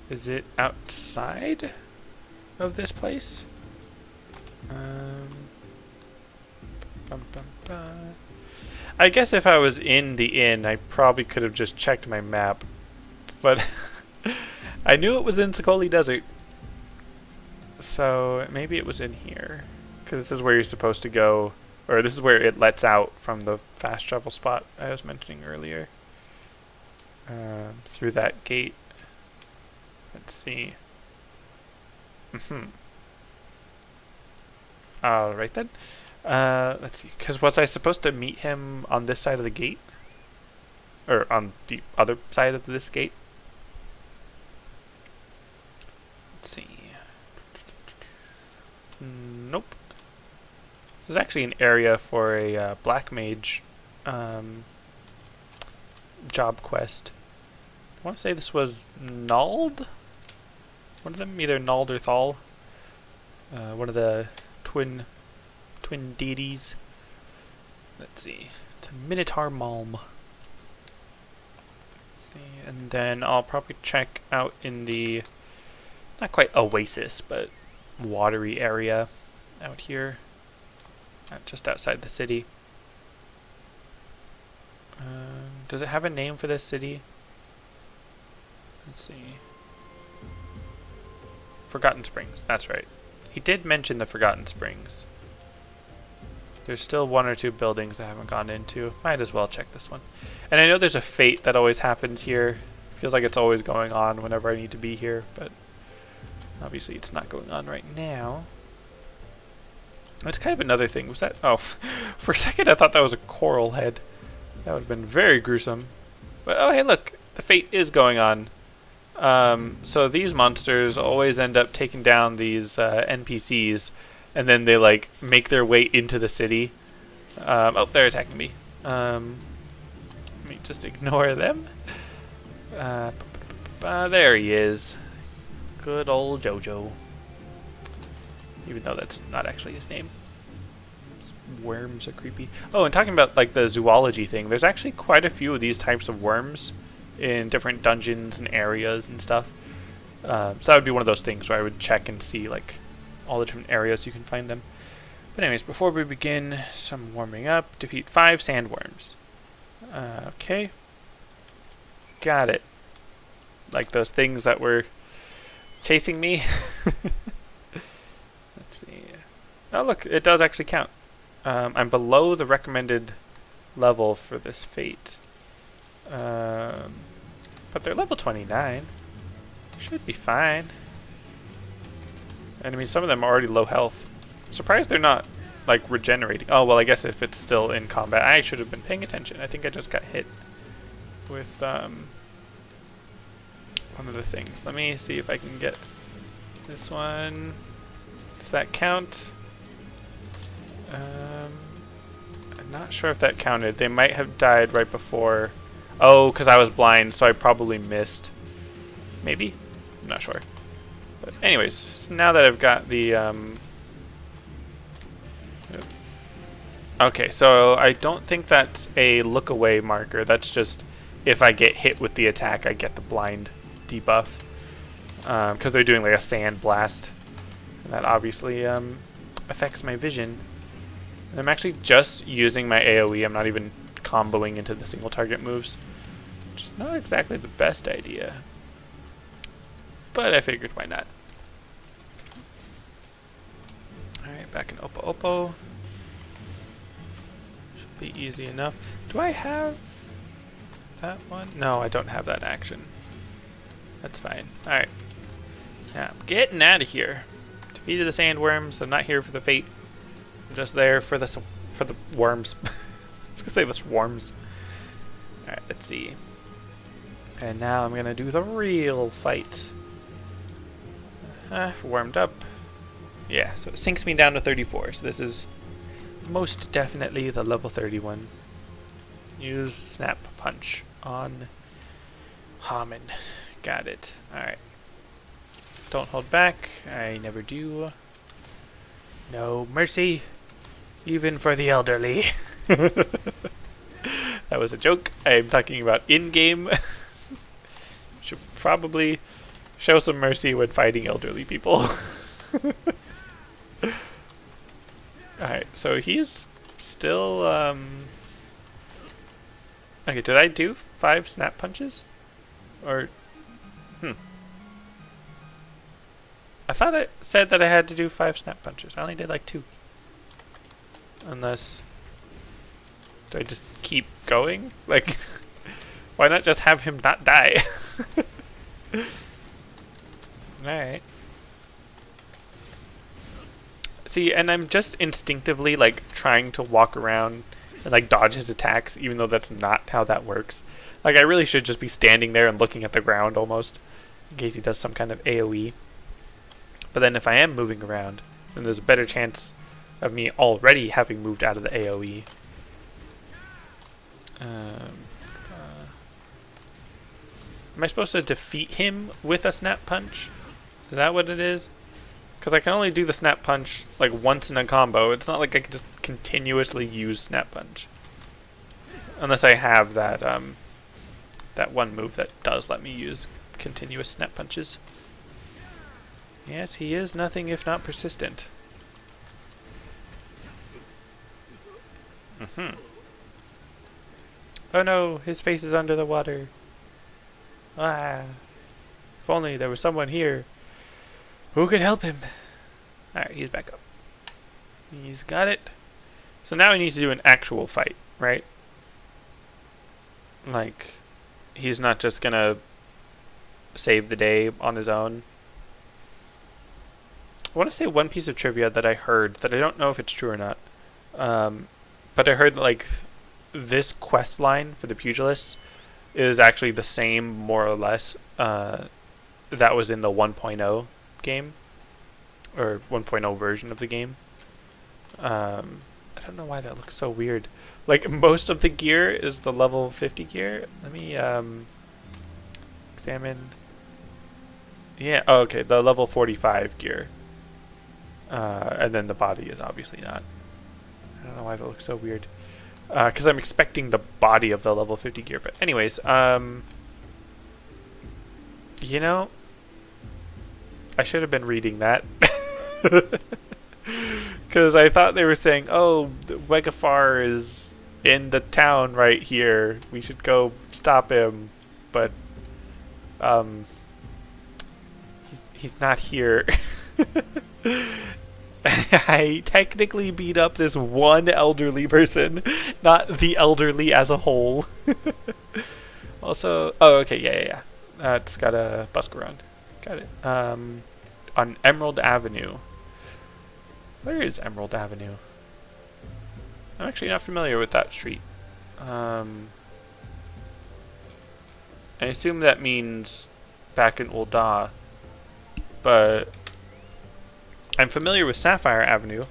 Is it outside of this place? I guess if I was in the inn, I probably could have just checked my map. But I knew it was in Sokoli Desert. So maybe it was in here. Because this is where you're supposed to go. Or this is where it lets out from the fast travel spot I was mentioning earlier. Through that gate. Let's see. Alright then. Let's see. Because was I supposed to meet him on this side of the gate? Or on the other side of this gate? Let's see. Nope. This is actually an area for a black mage job quest. I want to say this was Nald? One of them, either Nald or Thal. One of the twin deities. Let's see. It's a Minotaur Malm. Let's see. And then I'll probably check out in the, not quite oasis, but watery area out here. Just outside the city. Does it have a name for this city? Let's see. Forgotten Springs, that's right. He did mention the Forgotten Springs. There's still one or two buildings I haven't gone into. Might as well check this one. And I know there's a fate that always happens here. Feels like it's always going on whenever I need to be here, but obviously it's not going on right now. That's kind of another thing. Was that? Oh, for a second I thought that was a coral head. That would have been very gruesome. But oh, hey, look, the fate is going on. So these monsters always end up taking down these NPCs, and then they like make their way into the city. Oh, they're attacking me. Let me just ignore them. There he is. Good old Jojo. Even though that's not actually his name. Worms are creepy. Oh, and talking about like the zoology thing, there's actually quite a few of these types of worms in different dungeons and areas and stuff. So that would be one of those things where I would check and see like all the different areas you can find them. But anyways, before we begin, some warming up. Defeat 5 sandworms. Okay. Got it. Like those things that were chasing me. Let's see. Oh look, it does actually count. I'm below the recommended level for this fate. But they're level 29. Should be fine. And I mean, some of them are already low health. I'm surprised they're not, like, regenerating. Oh, well, I guess if it's still in combat. I should have been paying attention. I think I just got hit with, one of the things. Let me see if I can get this one. Does that count? I'm not sure if that counted. They might have died right before. Oh, because I was blind, so I probably missed. Maybe? I'm not sure. But anyways, so now that I've got the... Okay, so I don't think that's a look away marker. That's just if I get hit with the attack, I get the blind debuff. Because they're doing like a sand blast. And that obviously affects my vision. And I'm actually just using my AoE. I'm not even comboing into the single target moves. Which is not exactly the best idea. But I figured why not. Alright, back in Oppo Oppo. Should be easy enough. Do I have that one? No, I don't have that action. That's fine. Alright. Yeah, I'm getting out of here. Defeated the sandworms. I'm not here for the fate. I'm just there for the worms. I was gonna say the swarms. Alright, let's see. And now I'm gonna do the real fight. Warmed up. Yeah, so it sinks me down to 34. So this is most definitely the level 31. Use Snap Punch on Haman. Got it. Alright. Don't hold back. I never do. No mercy. Even for the elderly. That was a joke. I'm talking about in-game. Should probably show some mercy when fighting elderly people. Alright, so he's still, okay, did I do 5 snap punches? Or, I thought it said that I had to do 5 snap punches. I only did like 2. Unless, do I just keep going? Like, why not just have him not die? Alright. See, and I'm just instinctively, like, trying to walk around and, like, dodge his attacks, even though that's not how that works. Like, I really should just be standing there and looking at the ground, almost, in case he does some kind of AoE. But then if I am moving around, then there's a better chance of me already having moved out of the AoE. Am I supposed to defeat him with a snap punch? Is that what it is? Because I can only do the snap punch like once in a combo. It's not like I can just continuously use snap punch. Unless I have that that one move that does let me use continuous snap punches. Yes, he is nothing if not persistent. Oh no, his face is under the water. Ah. If only there was someone here who could help him. Alright, he's back up. He's got it. So now we need to do an actual fight, right? Like, he's not just gonna save the day on his own. I want to say one piece of trivia that I heard, that I don't know if it's true or not. But I heard that, like, this quest line for the pugilists is actually the same, more or less, that was in the 1.0 game, or 1.0 version of the game. I don't know why that looks so weird. Like, most of the gear is the level 50 gear. Let me examine. Yeah, oh, okay, the level 45 gear. And then the body is obviously not. I don't know why that looks so weird. Because I'm expecting the body of the level 50 gear. But anyways, you know, I should have been reading that. Because I thought they were saying, oh, Wegafar is in the town right here. We should go stop him. But, he's not here. I technically beat up this one elderly person, not the elderly as a whole. Also, oh, okay, yeah. It's got a bus go around. Got it. On Emerald Avenue. Where is Emerald Avenue? I'm actually not familiar with that street. I assume that means back in Ul'dah, but I'm familiar with Sapphire Avenue.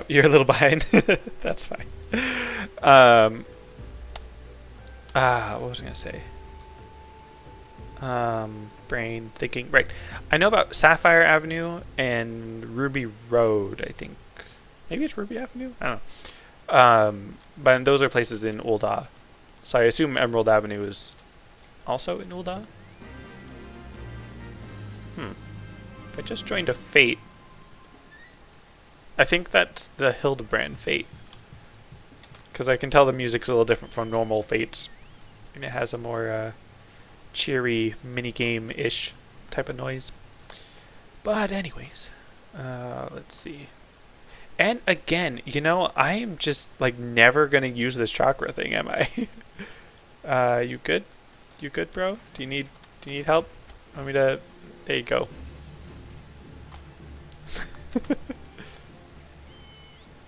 You're a little behind. That's fine. What was I going to say? Brain thinking. Right. I know about Sapphire Avenue and Ruby Road, I think. Maybe it's Ruby Avenue? I don't know. But those are places in Ul'dah. So I assume Emerald Avenue is also in Ul'dah? If I just joined a Fate, I think that's the Hildebrand Fate. Because I can tell the music's a little different from normal Fates. And it has a more cheery minigame-ish type of noise. But anyways, let's see. And again, I am just like never gonna use this chakra thing, am I? You good? You good, bro? Do you need help? Want me to? There you go.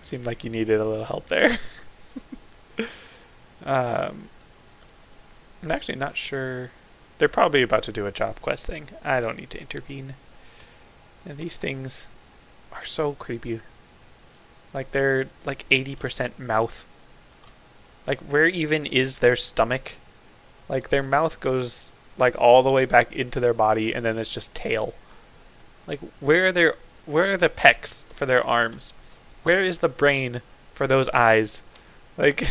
Seemed like you needed a little help there. I'm actually not sure. They're probably about to do a job quest thing. I don't need to intervene. And these things are so creepy. Like they're like 80% mouth. Like where even is their stomach? Like their mouth goes like all the way back into their body and then it's just tail. Like where are the pecs for their arms? Where is the brain for those eyes? Like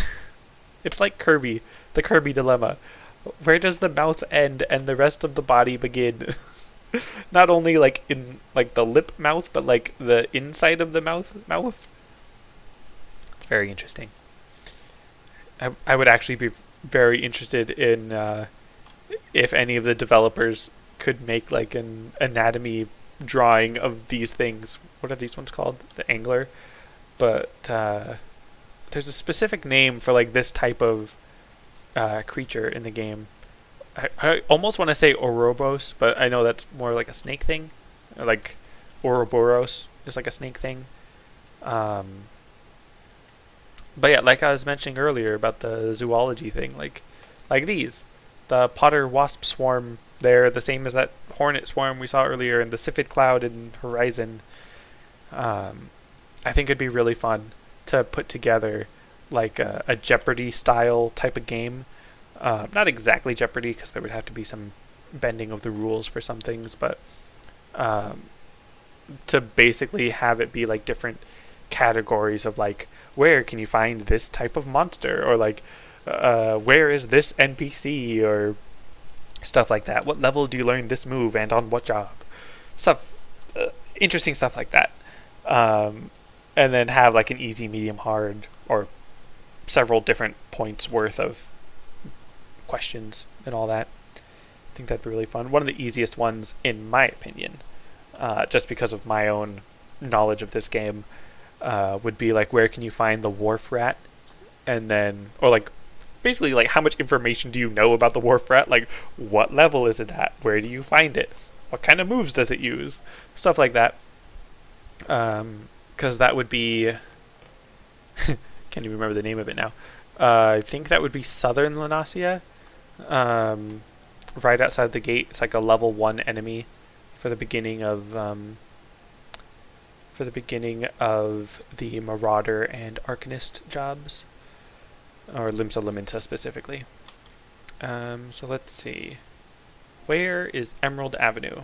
it's like Kirby, the Kirby dilemma. Where does the mouth end and the rest of the body begin? Not only like in like the lip mouth, but like the inside of the mouth. It's very interesting. I would actually be very interested in if any of the developers could make like an anatomy drawing of these things. What are these ones called? The angler. But there's a specific name for like this type of creature in the game. I almost want to say Ouroboros, but I know that's more like a snake thing. Like Ouroboros is like a snake thing. But yeah, like I was mentioning earlier about the zoology thing, like these. The Potter Wasp Swarm, they're the same as that Hornet Swarm we saw earlier, and the Siphid Cloud in Horizon. I think it'd be really fun to put together like a Jeopardy style type of game. Not exactly Jeopardy, because there would have to be some bending of the rules for some things, but to basically have it be like different categories of like, where can you find this type of monster, or like where is this NPC, or stuff like that. What level do you learn this move and on what job? Stuff, interesting stuff like that. And then have like an easy, medium, hard, or several different points worth of questions and all that. I think that'd be really fun. One of the easiest ones, in my opinion, just because of my own knowledge of this game, would be like, where can you find the wharf rat? And then, or like, basically like, how much information do you know about the wharf rat? Like, what level is it at? Where do you find it? What kind of moves does it use? Stuff like that. Because that would be can't even remember the name of it now. I think that would be Southern Lanasia. Right outside the gate. It's like a level 1 enemy for the beginning of the Marauder and Arcanist jobs, or Limsa Liminta specifically. So let's see. Where is Emerald Avenue?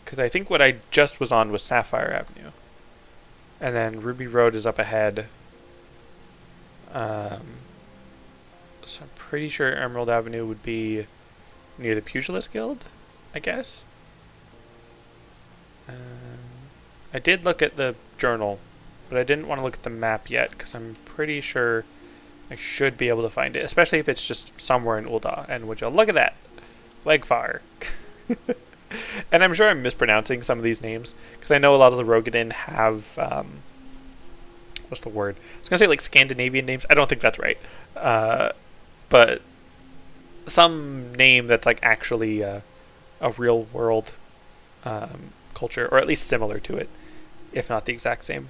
Because I think what I just was on was Sapphire Avenue. And then Ruby Road is up ahead. So I'm pretty sure Emerald Avenue would be near the Pugilist Guild, I guess. I did look at the journal, but I didn't want to look at the map yet, because I'm pretty sure I should be able to find it, especially if it's just somewhere in Ul'dah. And would you look at that? Legfar. And I'm sure I'm mispronouncing some of these names, because I know a lot of the Rogadin have, what's the word? I was going to say like Scandinavian names. I don't think that's right. But some name that's like actually a real world culture, or at least similar to it, if not the exact same.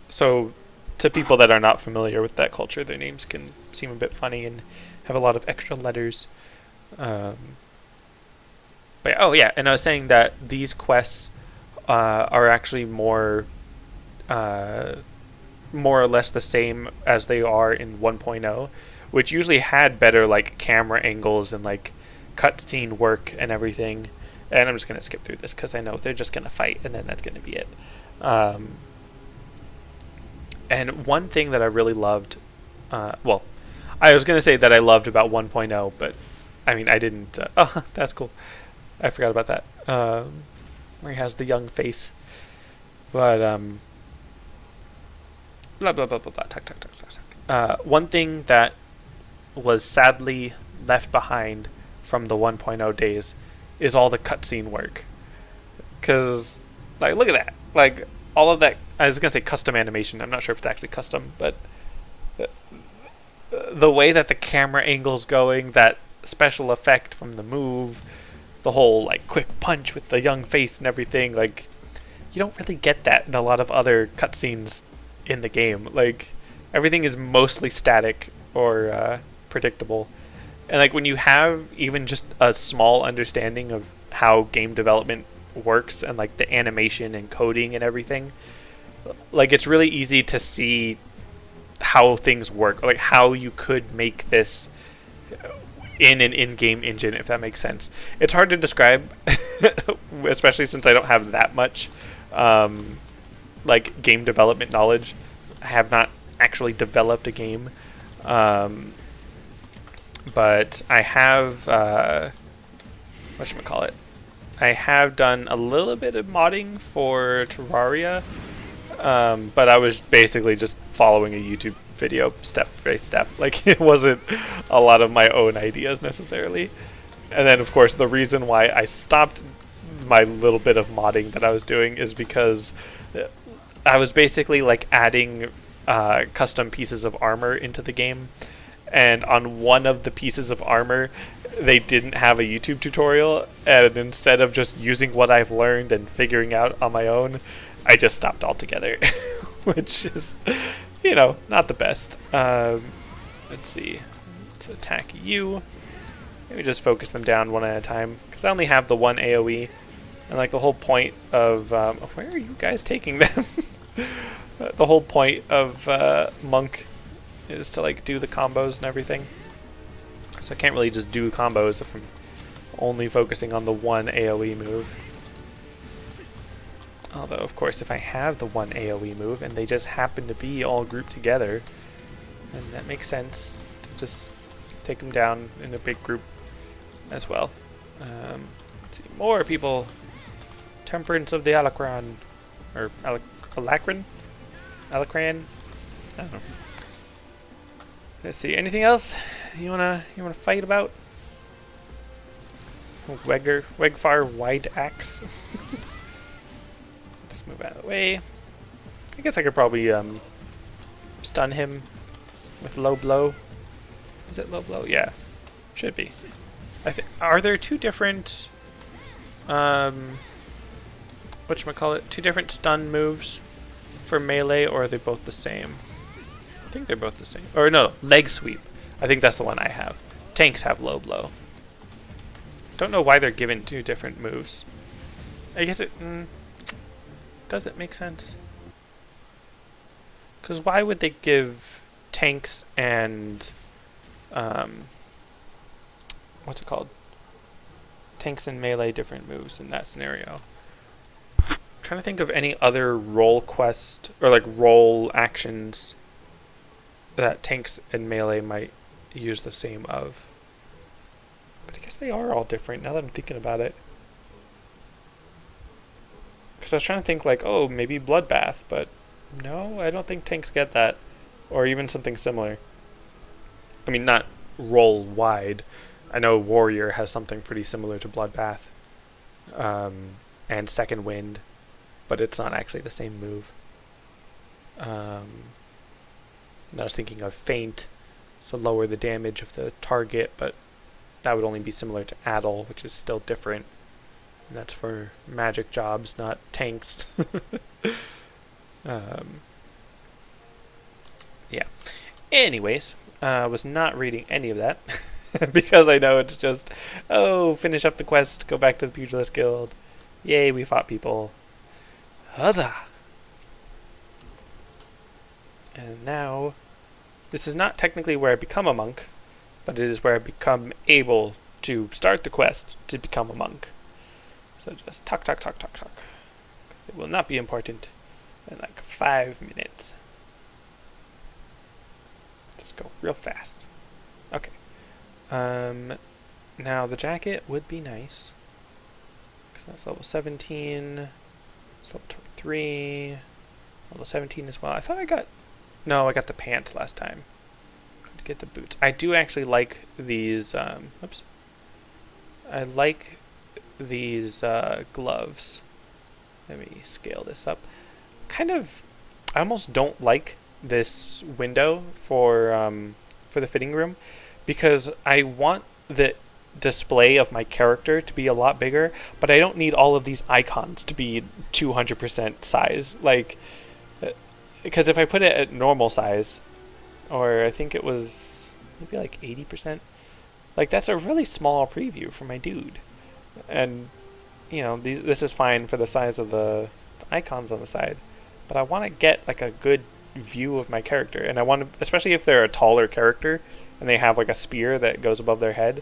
So to people that are not familiar with that culture, their names can seem a bit funny and have a lot of extra letters. But oh yeah, and I was saying that these quests are actually more or less the same as they are in 1.0, which usually had better like camera angles and like cutscene work and everything. And I'm just gonna skip through this because I know they're just gonna fight, and then that's gonna be it. And one thing that I really loved, well, I was gonna say that I loved about 1.0, but I mean I didn't. Oh, that's cool. I forgot about that. Where he has the young face. But blah blah blah blah blah. Talk talk talk talk talk. One thing that was sadly left behind from the 1.0 days is all the cutscene work. Cause like look at that, like all of that. I was gonna say custom animation. I'm not sure if it's actually custom, but the way that the camera angle's going, that special effect from the move, the whole like quick punch with the young face and everything, like you don't really get that in a lot of other cutscenes in the game. Like everything is mostly static or predictable, and like when you have even just a small understanding of how game development works and like the animation and coding and everything, like it's really easy to see how things work, like how you could make this in an in-game engine, if that makes sense. It's hard to describe, especially since I don't have that much like game development knowledge. I have not actually developed a game, but I have whatchamacallit, I have done a little bit of modding for Terraria, but I was basically just following a YouTube video step by step. Like it wasn't a lot of my own ideas necessarily. And then of course the reason why I stopped my little bit of modding that I was doing is because I was basically like adding custom pieces of armor into the game, and on one of the pieces of armor they didn't have a YouTube tutorial, and instead of just using what I've learned and figuring out on my own, I just stopped altogether. Which is, you know, not the best. Let's see. Let's attack you. Maybe just focus them down one at a time, because I only have the one AoE, and like the whole point of where are you guys taking them? The whole point of Monk is to like do the combos and everything. So I can't really just do combos if I'm only focusing on the one AoE move. Although, of course, if I have the one AoE move and they just happen to be all grouped together, then that makes sense to just take them down in a big group as well. Let's see, more people. Temperance of the Alacran. Or Alacran? Alacran? I don't know. Let's see, anything else you wanna fight about? Wegfar Wide Axe. Just move out of the way. I guess I could probably stun him with low blow. Is it low blow? Yeah, should be. Are there two different whatchamacallit? Two different stun moves for melee, or are they both the same? I think they're both the same. Or no, leg sweep. I think that's the one I have. Tanks have low blow. Don't know why they're given two different moves. I guess it does it make sense? Because why would they give tanks and what's it called? Tanks and melee different moves in that scenario. I'm trying to think of any other role quest or like role actions that tanks and melee might use the same of. But I guess they are all different now that I'm thinking about it. Because I was trying to think like, oh, maybe Bloodbath, but no, I don't think tanks get that. Or even something similar. I mean, not role wide. I know Warrior has something pretty similar to Bloodbath. And Second Wind, but it's not actually the same move. I was thinking of Feint, so lower the damage of the target, but that would only be similar to Addle, which is still different. And that's for magic jobs, not tanks. Yeah. Anyways, I was not reading any of that because I know it's just, oh, finish up the quest, go back to the Pugilist Guild. Yay, we fought people. Huzzah! And now, this is not technically where I become a monk, but it is where I become able to start the quest to become a monk. So just talk. Because it will not be important in like 5 minutes. Just go real fast. Okay. Now the jacket would be nice. Because that's level 17. It's level 3, level 17 as well. I thought I got, no, I got the pants last time. Could get the boots. I do actually like these, oops. I like these gloves. Let me scale this up. Kind of, I almost don't like this window for the fitting room because I want the display of my character to be a lot bigger, but I don't need all of these icons to be 200% size. Like, because if I put it at normal size, or I think it was maybe like 80%, like that's a really small preview for my dude. And you know, this is fine for the size of the icons on the side, but I want to get like a good view of my character, and I want to, especially if they're a taller character and they have like a spear that goes above their head,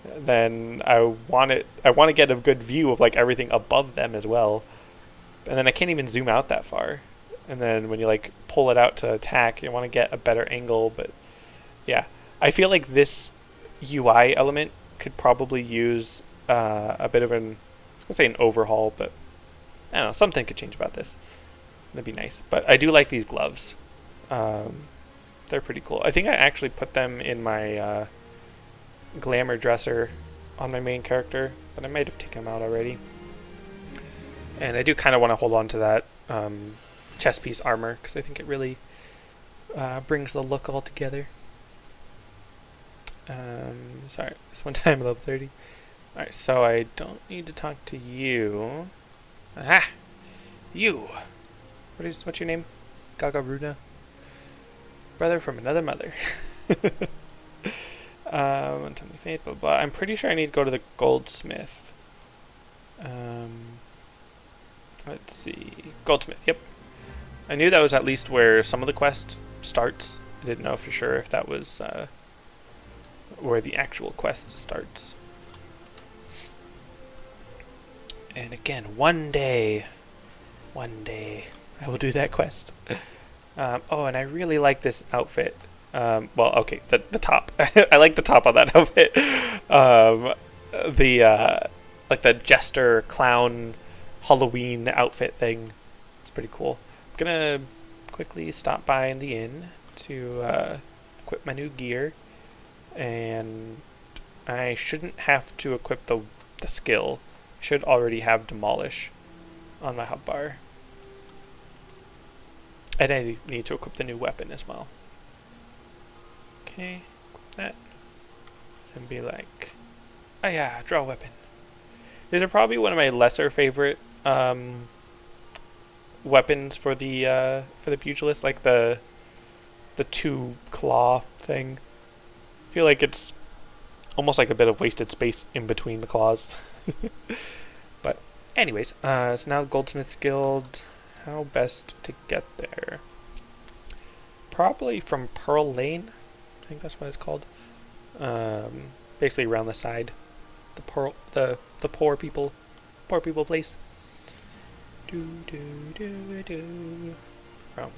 then I want to get a good view of like everything above them as well. And then I can't even zoom out that far. And then when you like pull it out to attack, you want to get a better angle. But yeah, I feel like this UI element could probably use a bit of an, I'd say an overhaul, but I don't know, something could change about this. That'd be nice. But I do like these gloves. They're pretty cool. I think I actually put them in my glamour dresser on my main character, but I might have taken them out already. And I do kind of want to hold on to that chest piece armor because I think it really brings the look all together. Sorry, this one time level 30. Alright, so I don't need to talk to you. Aha! You! What's your name? Gagaruna? Brother from another mother. Untimely fate, blah blah. I'm pretty sure I need to go to the goldsmith. Let's see. Goldsmith, yep. I knew that was at least where some of the quest starts. I didn't know for sure if that was where the actual quest starts. And again, one day, I will do that quest. Oh, and I really like this outfit. Well, okay, the top. I like the top on that outfit. Like the jester clown Halloween outfit thing. It's pretty cool. I'm gonna quickly stop by in the inn to equip my new gear, and I shouldn't have to equip the skill. I should already have demolish on my hotbar. And I need to equip the new weapon as well. Okay, equip that. And be like, oh yeah, draw a weapon. These are probably one of my lesser favorite weapons for the pugilist, like the 2 claw thing. I feel like it's almost like a bit of wasted space in between the claws. But anyways, so now Goldsmith's Guild. How best to get there? Probably from Pearl Lane. I think that's what it's called. Basically around the side. The poor people place. From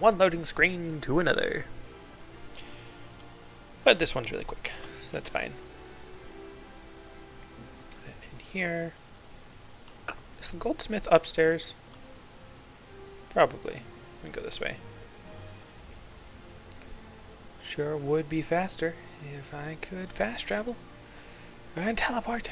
one loading screen to another. But this one's really quick, so that's fine. And in here. Is the goldsmith upstairs? Probably. Let me go this way. Sure would be faster if I could fast travel and teleport.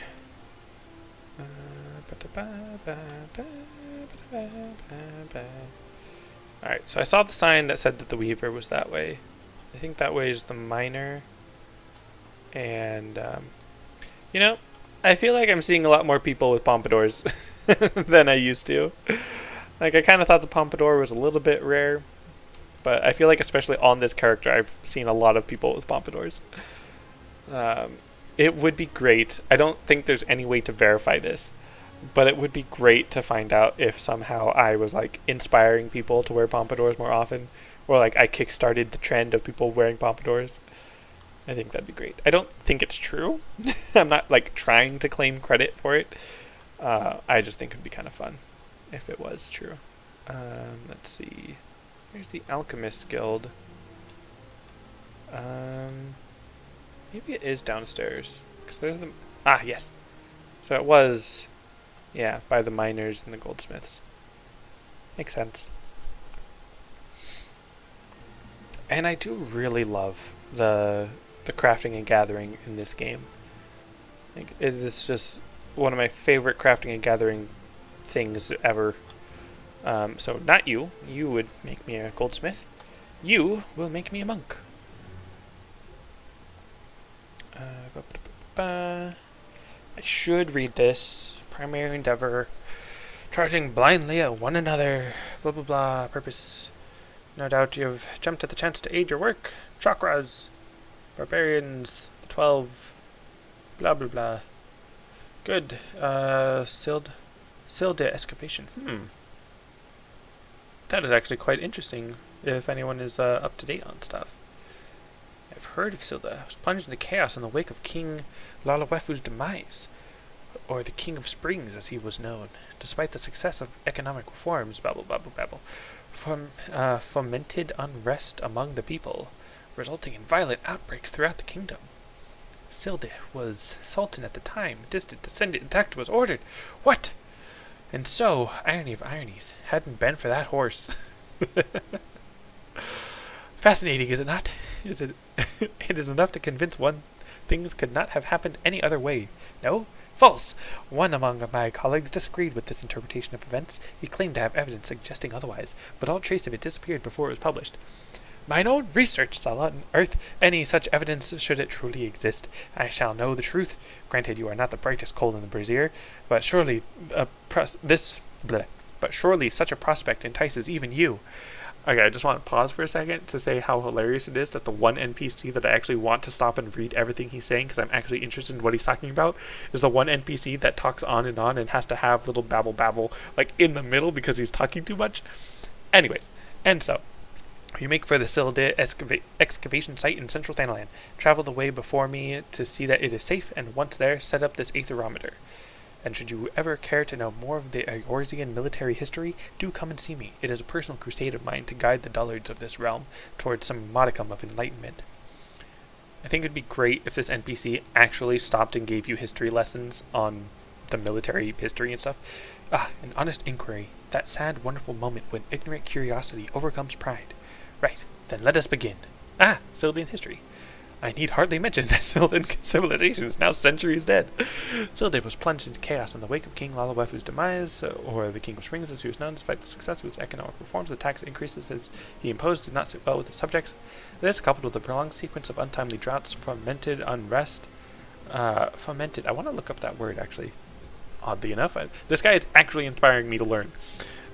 Alright, so I saw the sign that said that the Weaver was that way. I think that way is the Miner. And, you know, I feel like I'm seeing a lot more people with pompadours than I used to. Like, I kind of thought the pompadour was a little bit rare, but I feel like especially on this character, I've seen a lot of people with pompadours. It would be great. I don't think there's any way to verify this, but it would be great to find out if somehow I was, like, inspiring people to wear pompadours more often, or, like, I kickstarted the trend of people wearing pompadours. I think that'd be great. I don't think it's true. I'm not, like, trying to claim credit for it. I just think it'd be kind of fun if it was true. Let's see. Here's the Alchemist Guild. Maybe it is downstairs. 'Cause there's the... Ah, yes. So it was, yeah, by the miners and the goldsmiths. Makes sense. And I do really love the crafting and gathering in this game. Like, it is just one of my favorite crafting and gathering things ever. So not you. You would make me a goldsmith. You will make me a monk. I should read this. Primary endeavor. Charging blindly at one another. Blah blah blah. Purpose. No doubt you've jumped at the chance to aid your work. Chakras. Barbarians. The 12. Blah blah blah. Good. Silde excavation. That is actually quite interesting if anyone is up to date on stuff. I've heard of Silda. It was plunged into chaos in the wake of King Lalawefu's demise, or the King of Springs as he was known. Despite the success of economic reforms, babble, babble, babble, fomented unrest among the people, resulting in violent outbreaks throughout the kingdom. Silde was sultan at the time. Distant descendant attack was ordered. What? And so, irony of ironies, hadn't been for that horse. Fascinating, is it not? Is it? It is enough to convince one things could not have happened any other way. No? False! One among my colleagues disagreed with this interpretation of events. He claimed to have evidence suggesting otherwise, but all trace of it disappeared before it was published. Mine own research shall unearth any such evidence should it truly exist. I shall know the truth. Granted, you are not the brightest coal in the brazier, but surely surely such a prospect entices even you. Okay, I just want to pause for a second to say how hilarious it is that the one NPC that I actually want to stop and read everything he's saying because I'm actually interested in what he's talking about is the one NPC that talks on and has to have little babble like in the middle because he's talking too much. Anyways, and so you make for the Silde excavation site in central Thanalan. Travel the way before me to see that it is safe, and once there, set up this aetherometer. And should you ever care to know more of the Eorzean military history, do come and see me. It is a personal crusade of mine to guide the dullards of this realm towards some modicum of enlightenment. I think it'd be great if this NPC actually stopped and gave you history lessons on the military history and stuff. An honest inquiry. That sad, wonderful moment when ignorant curiosity overcomes pride. Right, then let us begin. Sildian history. I need hardly mention that Sildian civilization is now centuries dead. Silde was plunged into chaos in the wake of King Lalawefu's demise, or the King of Springs as he was known. Despite the success of his economic reforms, the tax increases as he imposed did not sit well with his subjects. This, coupled with a prolonged sequence of untimely droughts, fomented unrest. I want to look up that word, actually. Oddly enough, this guy is actually inspiring me to learn.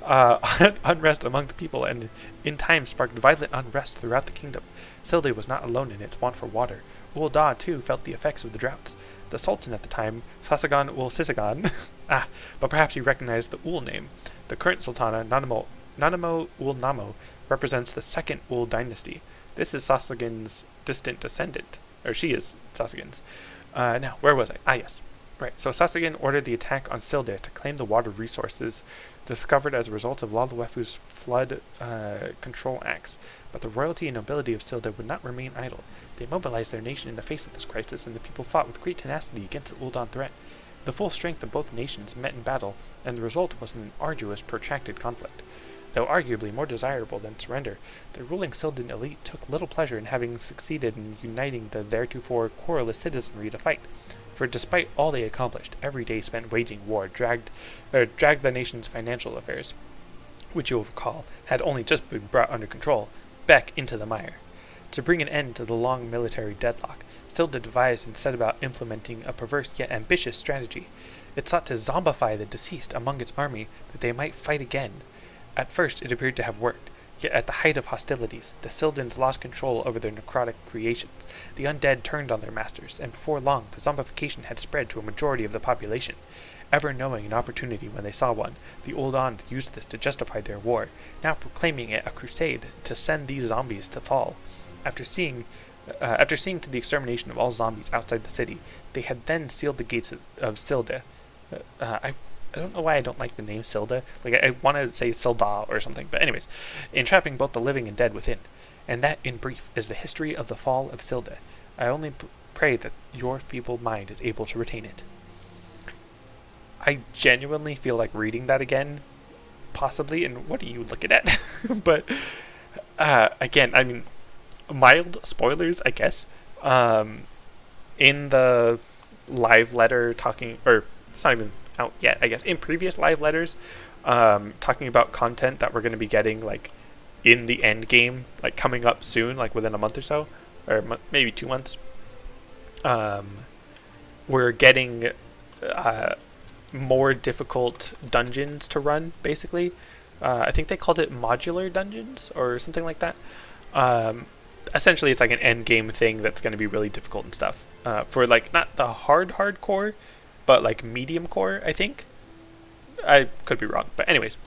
Unrest among the people, and in time sparked violent unrest throughout the kingdom. Silde was not alone in its want for water. Ul'dah, too, felt the effects of the droughts. The Sultan at the time, Sasagan ul Sisagan, but perhaps he recognized the Ul name. The current Sultana, Nanamo ul Namo, represents the second Ul dynasty. This is Sasagan's distant descendant, or she is Sasagan's. Now, where was I? Yes. Right, so Sasagan ordered the attack on Silde to claim the water resources discovered as a result of Lalawefu's flood control acts. But the royalty and nobility of Silde would not remain idle. They mobilized their nation in the face of this crisis, and the people fought with great tenacity against the Ul'dah threat. The full strength of both nations met in battle, and the result was an arduous, protracted conflict. Though arguably more desirable than surrender, the ruling Sildan elite took little pleasure in having succeeded in uniting the theretofore querulous citizenry to fight. For despite all they accomplished, every day spent waging war dragged the nation's financial affairs, which you will recall had only just been brought under control, back into the mire. To bring an end to the long military deadlock, Silda devised and set about implementing a perverse yet ambitious strategy. It sought to zombify the deceased among its army that they might fight again. At first it appeared to have worked, yet at the height of hostilities, the Sildans lost control over their necrotic creations. The undead turned on their masters, and before long the zombification had spread to a majority of the population. Ever knowing an opportunity when they saw one, the Ul'dah used this to justify their war, now proclaiming it a crusade to send these zombies to fall. After seeing to the extermination of all zombies outside the city, they had then sealed the gates of Silda. I don't know why I don't like the name Silda. Like, I want to say Silda or something. But anyways, entrapping both the living and dead within. And that, in brief, is the history of the fall of Silda. I only pray that your feeble mind is able to retain it. I genuinely feel like reading that again possibly, and what are you looking at? But again, I mean, mild spoilers, I guess. In the live letter talking, or it's not even out yet, I guess, in previous live letters, talking about content that we're going to be getting, like, in the end game, like, coming up soon, like, within a month or so, or maybe 2 months. We're getting more difficult dungeons to run, basically. I think they called it modular dungeons, or something like that. Essentially, it's like an end game thing that's going to be really difficult and stuff. For, like, not the hardcore, but, like, medium core, I think. I could be wrong. But anyways,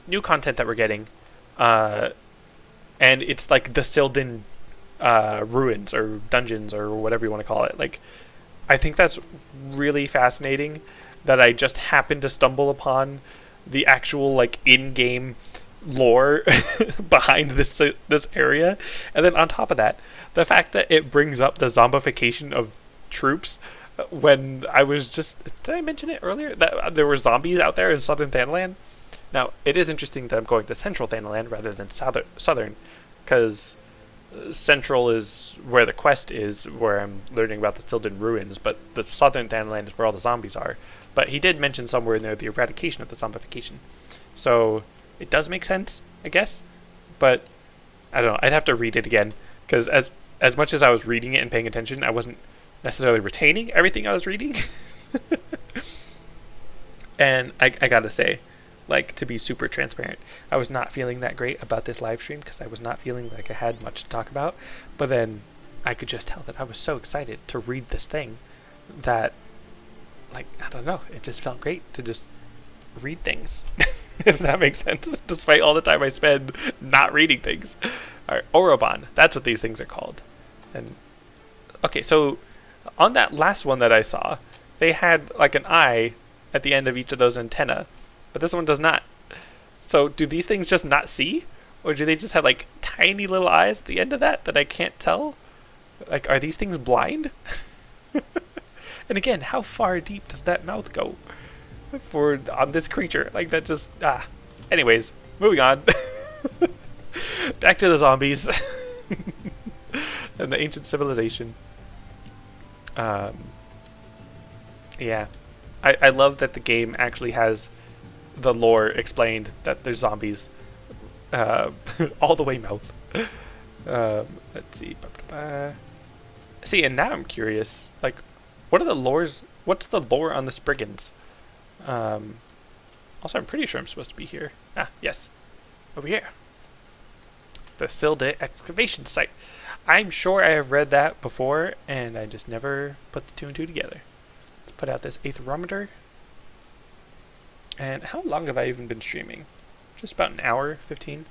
new content that we're getting. And it's, like, the Sylvan ruins, or dungeons, or whatever you want to call it. Like, I think that's really fascinating that I just happened to stumble upon the actual, like, in-game lore behind this area. And then on top of that, the fact that it brings up the zombification of troops, when I was just, did I mention it earlier that there were zombies out there in southern Thanalan? Now, it is interesting that I'm going to central Thanalan rather than southern, because central is where the quest is, where I'm learning about the Sylvan ruins, but the southern Thanalan is where all the zombies are. But he did mention somewhere in there the eradication of the zombification. So it does make sense, I guess. But I don't know. I'd have to read it again, because as much as I was reading it and paying attention, I wasn't necessarily retaining everything I was reading. And I gotta say, like, to be super transparent, I was not feeling that great about this live stream, because I was not feeling like I had much to talk about. But then I could just tell that I was so excited to read this thing that, like, I don't know, it just felt great to just read things. If that makes sense, despite all the time I spend not reading things. Alright, Oroban, that's what these things are called. And okay, so on that last one that I saw, they had like an eye at the end of each of those antenna, but this one does not. So do these things just not see? Or do they just have like tiny little eyes at the end of that I can't tell? Like, are these things blind? And again, how far deep does that mouth go on this creature? Like, that just, anyways, moving on. Back to the zombies. And the ancient civilization. Yeah. I love that the game actually has the lore explained, that there's zombies all the way mouth. Let's see. See, and now I'm curious, like, what are the lores? What's the lore on the Spriggans? Also, I'm pretty sure I'm supposed to be here. Ah, yes. Over here. The Silda excavation site. I'm sure I have read that before, and I just never put the two and two together. Let's put out this aetherometer. And how long have I even been streaming? Just about an hour, 15.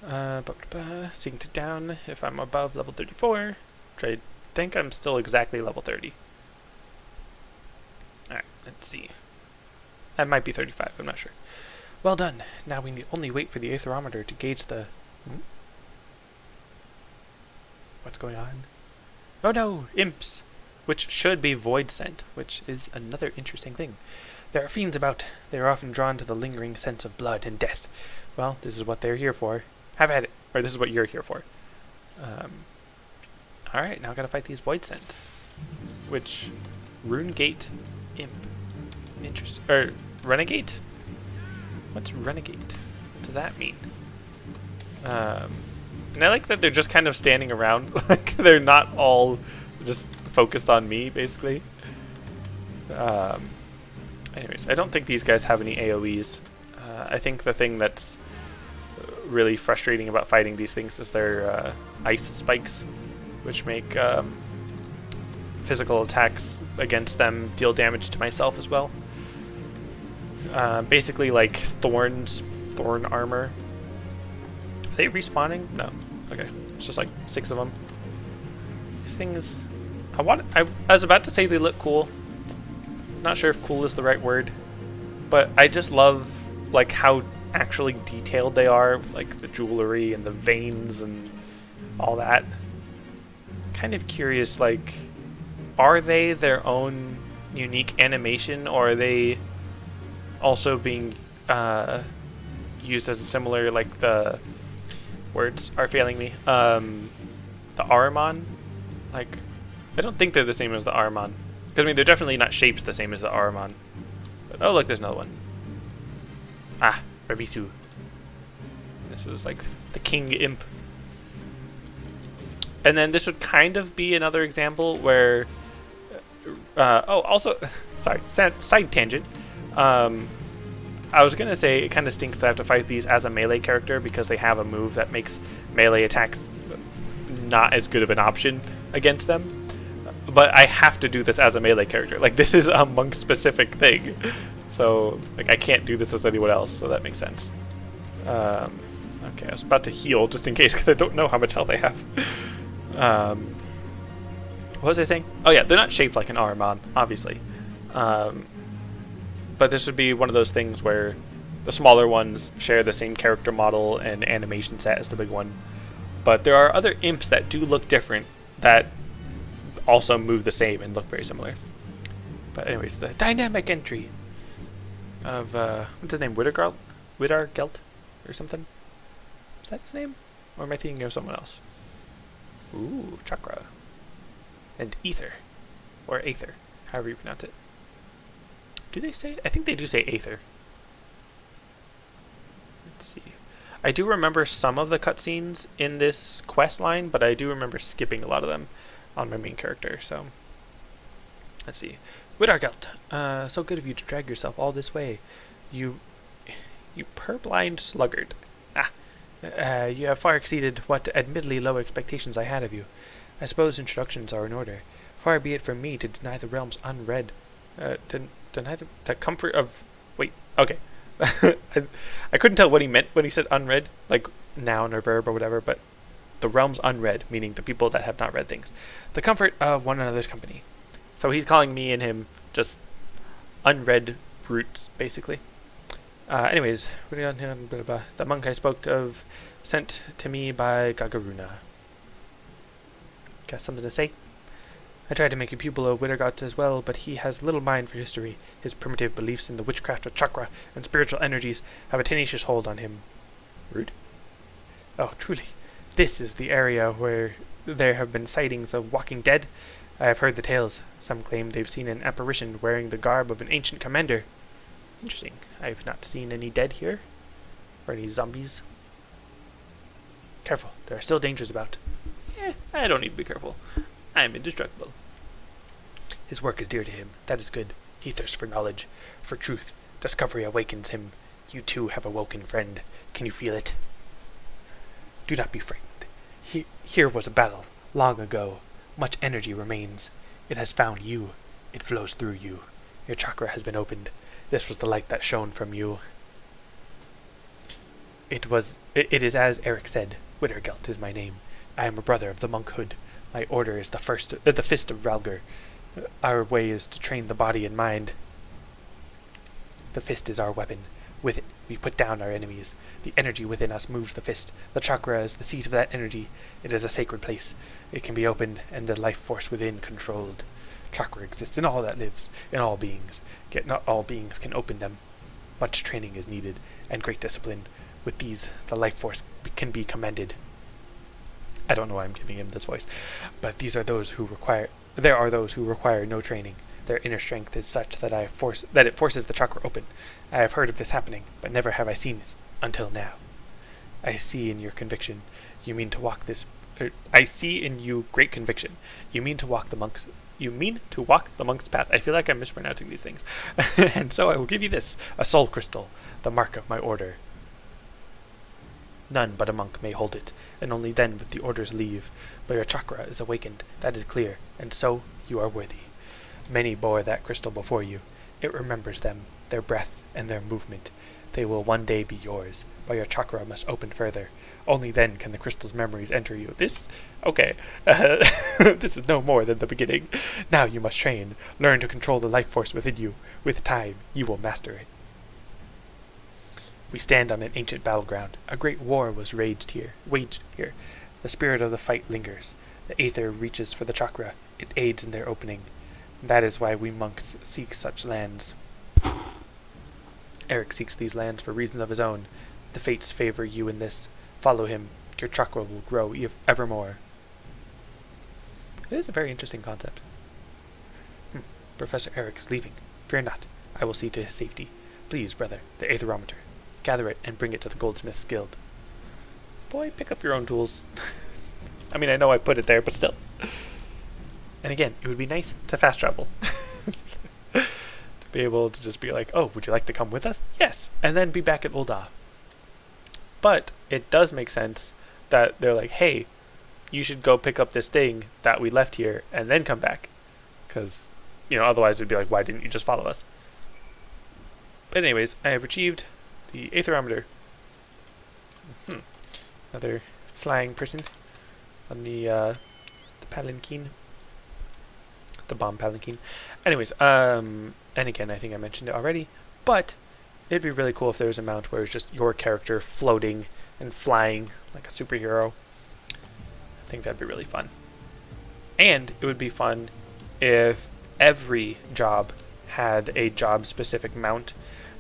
Synced it down if I'm above level 34. Which I think I'm still exactly level 30. Alright, let's see. I might be 35, I'm not sure. Well done. Now we only wait for the aetherometer to gauge the... What's going on? Oh no! Imps! Which should be void scent, which is another interesting thing. There are fiends about. They are often drawn to the lingering sense of blood and death. Well, this is what they're here for. Have at it. Or this is what you're here for. Alright, now I gotta fight these void scent. Which... Rune Gate Imp. Interesting. Or, Renegade? What's Renegade? What does that mean? And I like that they're just kind of standing around. Like, they're not all just focused on me, basically. Anyways, I don't think these guys have any AoEs. I think the thing that's really frustrating about fighting these things is their ice spikes, which make physical attacks against them deal damage to myself as well. Basically like thorn armor. Are they respawning? No. Okay. It's just like 6 of them. These things... I was about to say they look cool. Not sure if cool is the right word. But I just love like how actually detailed they are with like the jewelry and the veins and all that. Kind of curious, like, are they their own unique animation, or are they also being used as a similar, like the words are failing me. The Ahriman, like, I don't think they're the same as the Ahriman. Because, I mean, they're definitely not shaped the same as the Ahriman. But, oh, look, there's another one. Ah, Rabisu. This is, like, the King Imp. And then this would kind of be another example where... oh, also... Sorry, side tangent. I was going to say it kind of stinks to have to fight these as a melee character because they have a move that makes melee attacks not as good of an option against them. But I have to do this as a melee character. Like, this is a monk-specific thing. So, like, I can't do this as anyone else, so that makes sense. Okay, I was about to heal just in case because I don't know how much health I have. What was I saying? Oh yeah, they're not shaped like an Ahriman, obviously. But this would be one of those things where the smaller ones share the same character model and animation set as the big one. But there are other imps that do look different that also move the same and look very similar. But anyways, the dynamic entry of, what's his name, Widargelt or something? Is that his name? Or am I thinking of someone else? Ooh, chakra. And ether. Or aether, however you pronounce it. Do they say? I think they do say aether. Let's see. I do remember some of the cutscenes in this quest line, but I do remember skipping a lot of them on my main character, so... Let's see. Widargelt, so good of you to drag yourself all this way. You purblind sluggard. You have far exceeded what admittedly low expectations I had of you. I suppose introductions are in order. Far be it from me to deny the realms unread. Deny the comfort of... Wait, okay. I couldn't tell what he meant when he said unread, like noun or verb or whatever, but the realms unread, meaning the people that have not read things. The comfort of one another's company. So he's calling me and him just unread brutes, basically. Anyways, the monk I spoke of sent to me by Gagaruna. Got something to say? I tried to make a pupil of Widargelt as well, but he has little mind for history. His primitive beliefs in the witchcraft of chakra and spiritual energies have a tenacious hold on him. Rude? Oh, truly. This is the area where there have been sightings of walking dead. I have heard the tales. Some claim they've seen an apparition wearing the garb of an ancient commander. Interesting. I've not seen any dead here. Or any zombies. Careful. There are still dangers about. I don't need to be careful. I'm indestructible. His work is dear to him. That is good. He thirsts for knowledge, for truth. Discovery awakens him. You too have awoken, friend. Can you feel it? Do not be frightened. Here was a battle, long ago. Much energy remains. It has found you. It flows through you. Your chakra has been opened. This was the light that shone from you. It is as Eric said. Widargelt is my name. I am a brother of the monk HUD. My order is the fist of Ralgr. Our way is to train the body and mind. The fist is our weapon. With it, we put down our enemies. The energy within us moves the fist. The chakra is the seat of that energy. It is a sacred place. It can be opened, and the life force within controlled. Chakra exists in all that lives, in all beings. Yet not all beings can open them. Much training is needed, and great discipline. With these, the life force can be commanded. I don't know why I'm giving him this voice, but there are those who require no training. Their inner strength is such that it forces the chakra open. I have heard of this happening, but never have I seen it until now. I see in your conviction. You mean to walk this. I see in you great conviction. You mean to walk the monk's path. I feel like I'm mispronouncing these things, and so I will give you this: a soul crystal, the mark of my order. None but a monk may hold it, and only then would the orders leave. But your chakra is awakened, that is clear, and so you are worthy. Many bore that crystal before you. It remembers them, their breath, and their movement. They will one day be yours, but your chakra must open further. Only then can the crystal's memories enter you. This is no more than the beginning. Now you must train. Learn to control the life force within you. With time, you will master it. We stand on an ancient battleground. A great war was waged here. The spirit of the fight lingers. The aether reaches for the chakra. It aids in their opening. That is why we monks seek such lands. Eric seeks these lands for reasons of his own. The fates favor you in this. Follow him. Your chakra will grow evermore. It is a very interesting concept. Professor Eric is leaving. Fear not. I will see to his safety. Please, brother, the aetherometer. Gather it and bring it to the Goldsmiths Guild. Boy, pick up your own tools. I mean, I know I put it there, but still. And again, it would be nice to fast travel. To be able to just be like, oh, would you like to come with us? Yes! And then be back at Ul'dah. But it does make sense that they're like, hey, you should go pick up this thing that we left here and then come back. Because, otherwise it'd be like, why didn't you just follow us? But anyways, I have achieved the aetherometer. Another flying person on the palanquin. The bomb palanquin. Anyways, and again, I think I mentioned it already, but it'd be really cool if there was a mount where it's just your character floating and flying like a superhero. I think that'd be really fun. And it would be fun if every job had a job-specific mount.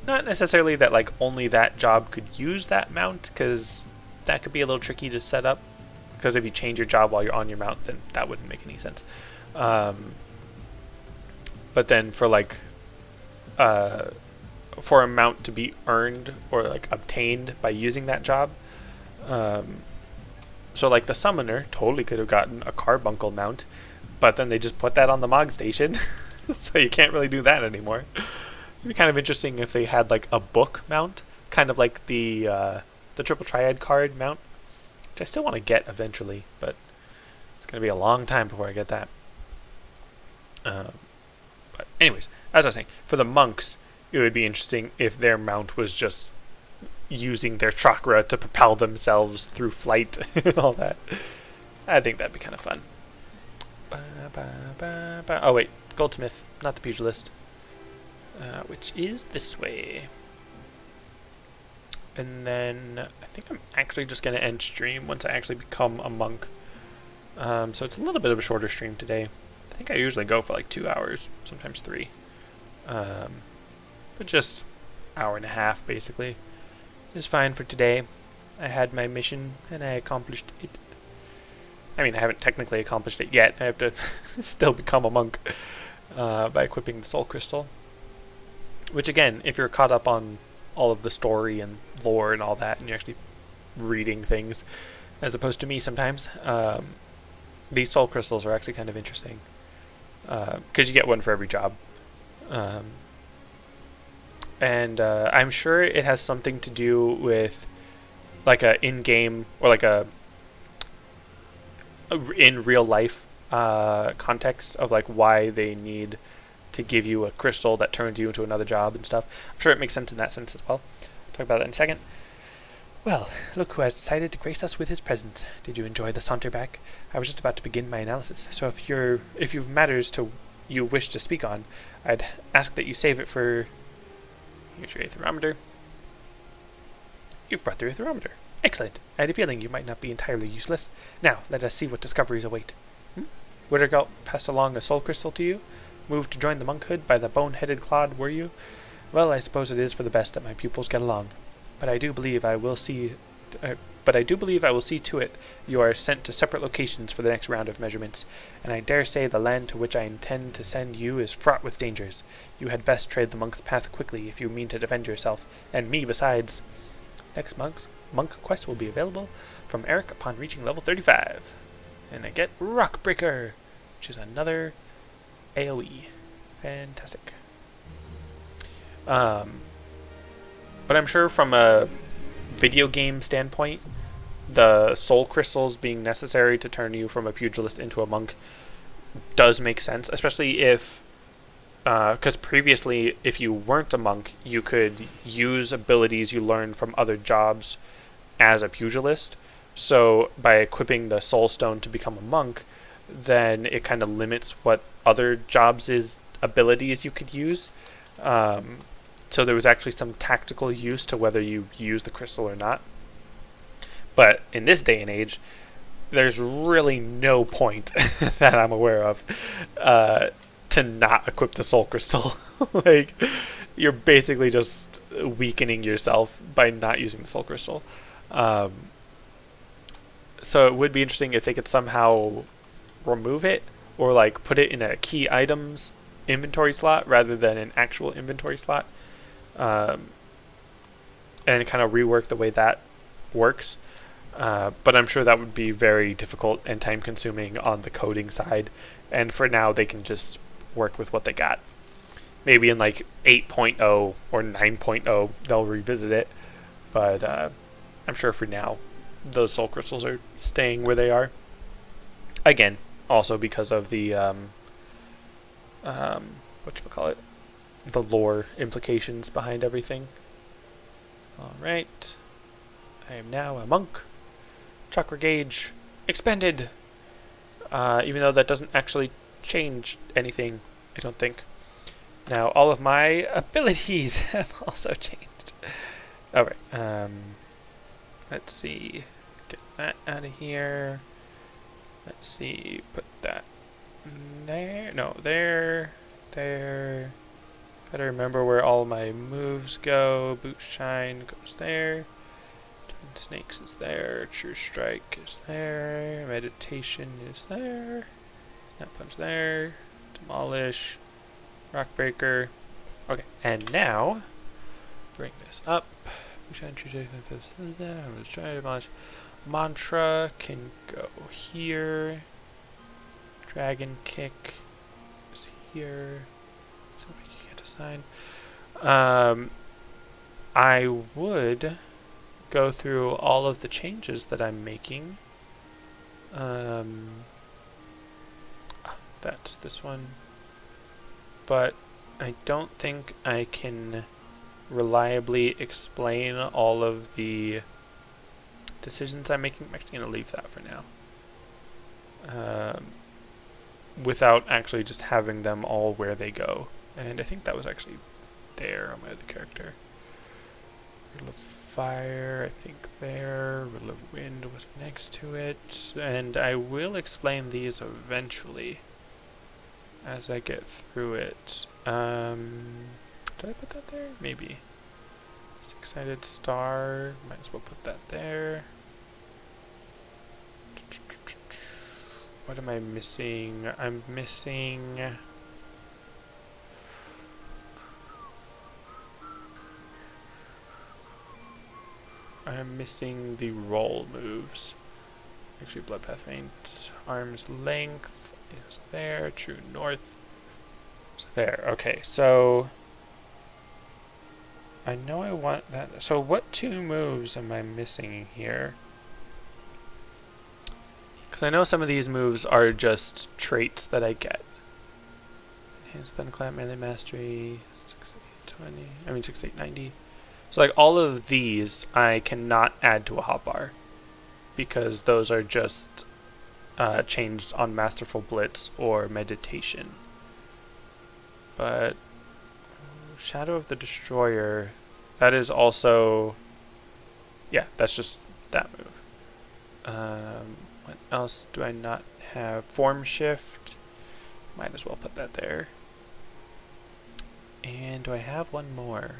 Not necessarily that like only that job could use that mount, because that could be a little tricky to set up. Because if you change your job while you're on your mount, then that wouldn't make any sense. But then for like for a mount to be earned or like obtained by using that job, so like the summoner totally could have gotten a carbuncle mount, but then they just put that on the Mog station, so you can't really do that anymore. It'd be kind of interesting if they had like a book mount, kind of like the Triple Triad card mount, which I still want to get eventually, but it's going to be a long time before I get that. But anyways, as I was saying, for the monks, it would be interesting if their mount was just using their chakra to propel themselves through flight and all that. I think that'd be kind of fun. Oh wait, Goldsmith, not the pugilist. Which is this way. And then I think I'm actually just going to end stream once I actually become a monk. So it's a little bit of a shorter stream today. I think I usually go for like 2 hours, sometimes 3. But just hour and a half basically is fine for today. I had my mission and I accomplished it. I mean, I haven't technically accomplished it yet. I have to still become a monk by equipping the soul crystal. Which again, if you're caught up on all of the story and lore and all that, and you're actually reading things, as opposed to me sometimes, these soul crystals are actually kind of interesting. Because you get one for every job. And I'm sure it has something to do with like a in-game or like a in real life context of like why they need to give you a crystal that turns you into another job and stuff. I'm sure it makes sense in that sense as well. I'll talk about that in a second. Well, look who has decided to grace us with his presence. Did you enjoy the saunter back? I was just about to begin my analysis, so if you've matters you wish to speak on, I'd ask that you save it for... Here's your aetherometer. You've brought the aetherometer. Excellent. I had a feeling you might not be entirely useless. Now, let us see what discoveries await. Wittergalt passed along a soul crystal to you? Moved to join the monkhood by the bone-headed clod, were you? Well, I suppose it is for the best that my pupils get along. But I do believe I will see to it you are sent to separate locations for the next round of measurements, and I dare say the land to which I intend to send you is fraught with dangers. You had best tread the monk's path quickly if you mean to defend yourself, and me besides. Next monk quest will be available from Eric upon reaching level 35. And I get Rockbreaker, which is another AoE. Fantastic. But I'm sure from a video game standpoint, the soul crystals being necessary to turn you from a pugilist into a monk does make sense, especially if, because previously, if you weren't a monk, you could use abilities you learned from other jobs as a pugilist. So by equipping the soul stone to become a monk, then it kind of limits what other jobs' abilities you could use. So there was actually some tactical use to whether you use the crystal or not. But in this day and age, there's really no point that I'm aware of to not equip the soul crystal. Like, you're basically just weakening yourself by not using the soul crystal. Um, so it would be interesting if they could somehow remove it or like put it in a key items inventory slot rather than an actual inventory slot, and kind of rework the way that works. But I'm sure that would be very difficult and time consuming on the coding side, and for now they can just work with what they got. Maybe in like 8.0 or 9.0 they'll revisit it, but I'm sure for now those soul crystals are staying where they are. Again, also because of the whatchamacallit, the lore implications behind everything. Alright. I am now a monk. Chakra gauge expanded. Even though that doesn't actually change anything, I don't think. Now all of my abilities have also changed. Alright, let's see. Get that out of here. Let's see, put that there. No, there. There. Gotta remember where all my moves go. Boot shine goes there. Twin snakes is there. True strike is there. Meditation is there. Snap punch there. Demolish. Rock breaker. Okay, and now bring this up. Boot shine, true strike. I'm just trying to demolish. Mantra can go here. Dragon kick is here. Somebody can't assign. I would go through all of the changes that I'm making. That's this one. But I don't think I can reliably explain all of the decisions I'm making. I'm actually going to leave that for now. Without actually just having them all where they go. And I think that was actually there on my other character. Riddle of Fire, I think there. Riddle of Wind was next to it. And I will explain these eventually as I get through it. Did I put that there? Maybe. Six-sided star, might as well put that there. What am I missing? I'm missing... the roll moves. Actually, Blood Path Feint. Arm's length is there. True North is there. Okay, so... I know I want that. So what two moves am I missing here? Because I know some of these moves are just traits that I get. Enhanced Thunderclap, Melee Mastery, 6820. I mean 6890. So like all of these I cannot add to a hotbar because those are just changed on Masterful Blitz or Meditation. But Shadow of the Destroyer, that is also, yeah, that's just that move. What else do I not have? Form Shift, might as well put that there. And do I have one more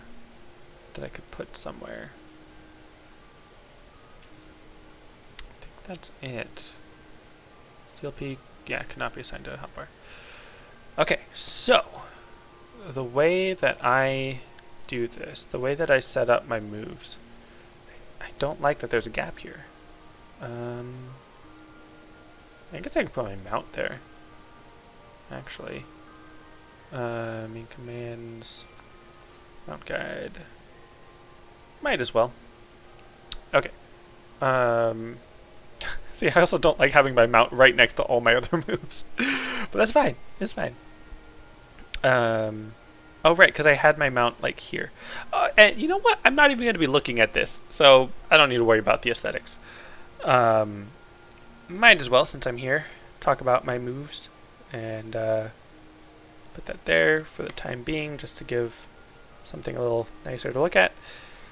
that I could put somewhere? I think that's it. Steel Peak, yeah, cannot be assigned to a hotbar. Okay, so the way that I do this, the way that I set up my moves, I don't like that there's a gap here. I guess I could put my mount there, actually. Main commands, mount guide, might as well. Okay. See, I also don't like having my mount right next to all my other moves, but that's fine. It's fine. Oh, right, because I had my mount, like, here. And you know what? I'm not even going to be looking at this, so I don't need to worry about the aesthetics. Might as well, since I'm here, talk about my moves. And put that there for the time being, just to give something a little nicer to look at.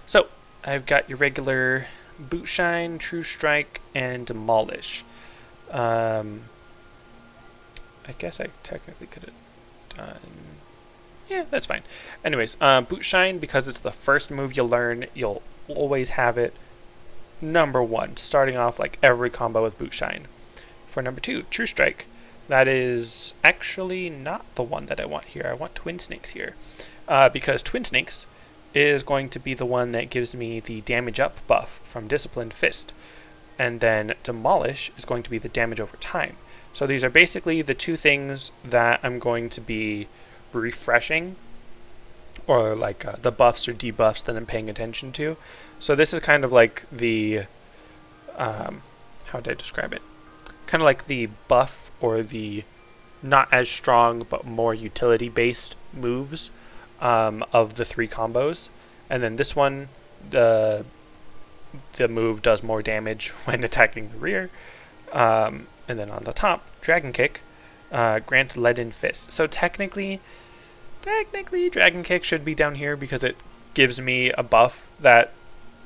So, I've got your regular Boot Shine, True Strike, and Demolish. I guess I technically could have done... Yeah, that's fine. Anyways, Boot Shine, because it's the first move you learn, you'll always have it number 1, starting off like every combo with Boot Shine. For number 2, True Strike. That is actually not the one that I want here. I want Twin Snakes here. Because Twin Snakes is going to be the one that gives me the damage up buff from Disciplined Fist. And then Demolish is going to be the damage over time. So these are basically the two things that I'm going to be refreshing, or like the buffs or debuffs that I'm paying attention to. So this is kind of like the, how would I describe it? Kind of like the buff or the not as strong but more utility based moves of the 3 combos. And then this one, the move does more damage when attacking the rear. And then on the top, Dragon Kick grants Leaden Fist. So technically Dragon Kick should be down here because it gives me a buff that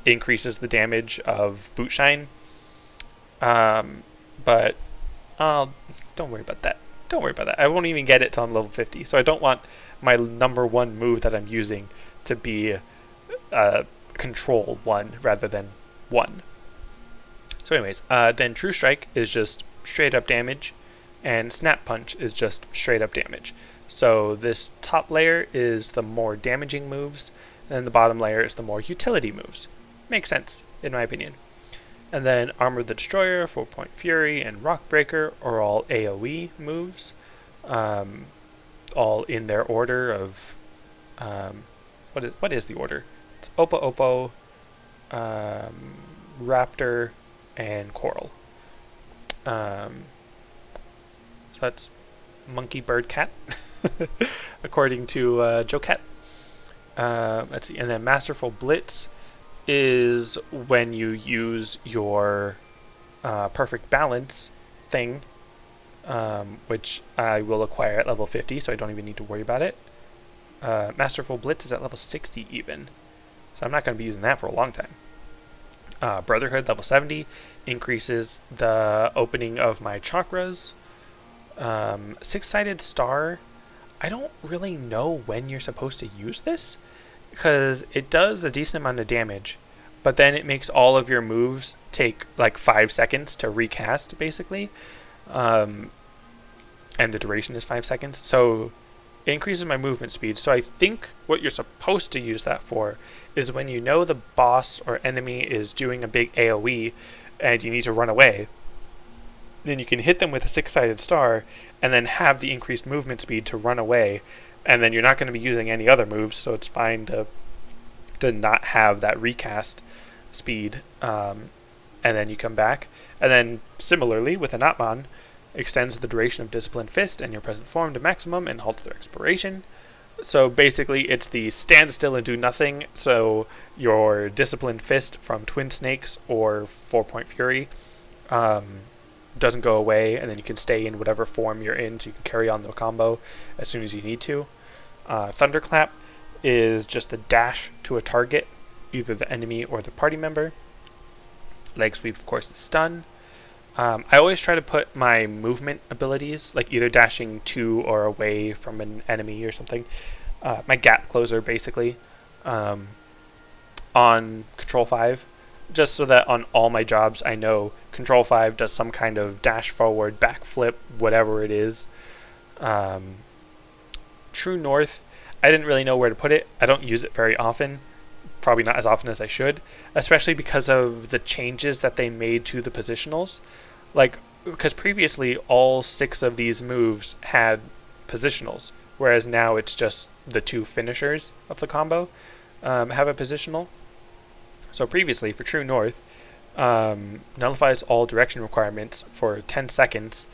increases the damage of Boot Shine. But don't worry about that. Don't worry about that. I won't even get it till I'm level 50. So I don't want my number 1 move that I'm using to be control 1 rather than 1. So anyways, then True Strike is just straight up damage, and Snap Punch is just straight up damage. So this top layer is the more damaging moves, and the bottom layer is the more utility moves. Makes sense, in my opinion. And then Armor the Destroyer, 4-Point Fury, and Rock Breaker are all AoE moves, all in their order of, what is the order? It's Oppo, Raptor, and Coral. So that's Monkey, Bird, Cat, according to Joe Cat. Let's see, and then Masterful Blitz is when you use your Perfect Balance thing, which I will acquire at level 50, so I don't even need to worry about it. Masterful Blitz is at level 60 even, so I'm not going to be using that for a long time. Brotherhood, level 70, increases the opening of my chakras. Six-Sided Star, I don't really know when you're supposed to use this, because it does a decent amount of damage, but then it makes all of your moves take like 5 seconds to recast, basically. And the duration is 5 seconds, so it increases my movement speed. So I think what you're supposed to use that for is when you know the boss or enemy is doing a big AoE and you need to run away, then you can hit them with a Six-Sided Star and then have the increased movement speed to run away, and then you're not going to be using any other moves, so it's fine to not have that recast speed, and then you come back. And then similarly with an Atman, extends the duration of Disciplined Fist and your present form to maximum and halts their expiration. So basically it's the stand still and do nothing, so your Disciplined Fist from Twin Snakes or 4-Point Fury doesn't go away, and then you can stay in whatever form you're in, so you can carry on the combo as soon as you need to. Thunderclap is just a dash to a target, either the enemy or the party member. Leg Sweep, of course, is stun. I always try to put my movement abilities, like either dashing to or away from an enemy or something, my gap closer basically, on Control 5, just so that on all my jobs I know Control 5 does some kind of dash forward, backflip, whatever it is. True North, I didn't really know where to put it. I don't use it very often. Probably not as often as I should, especially because of the changes that they made to the positionals. Like, because previously all 6 of these moves had positionals, whereas now it's just the 2 finishers of the combo have a positional. So previously, for True North, nullifies all direction requirements for 10 seconds,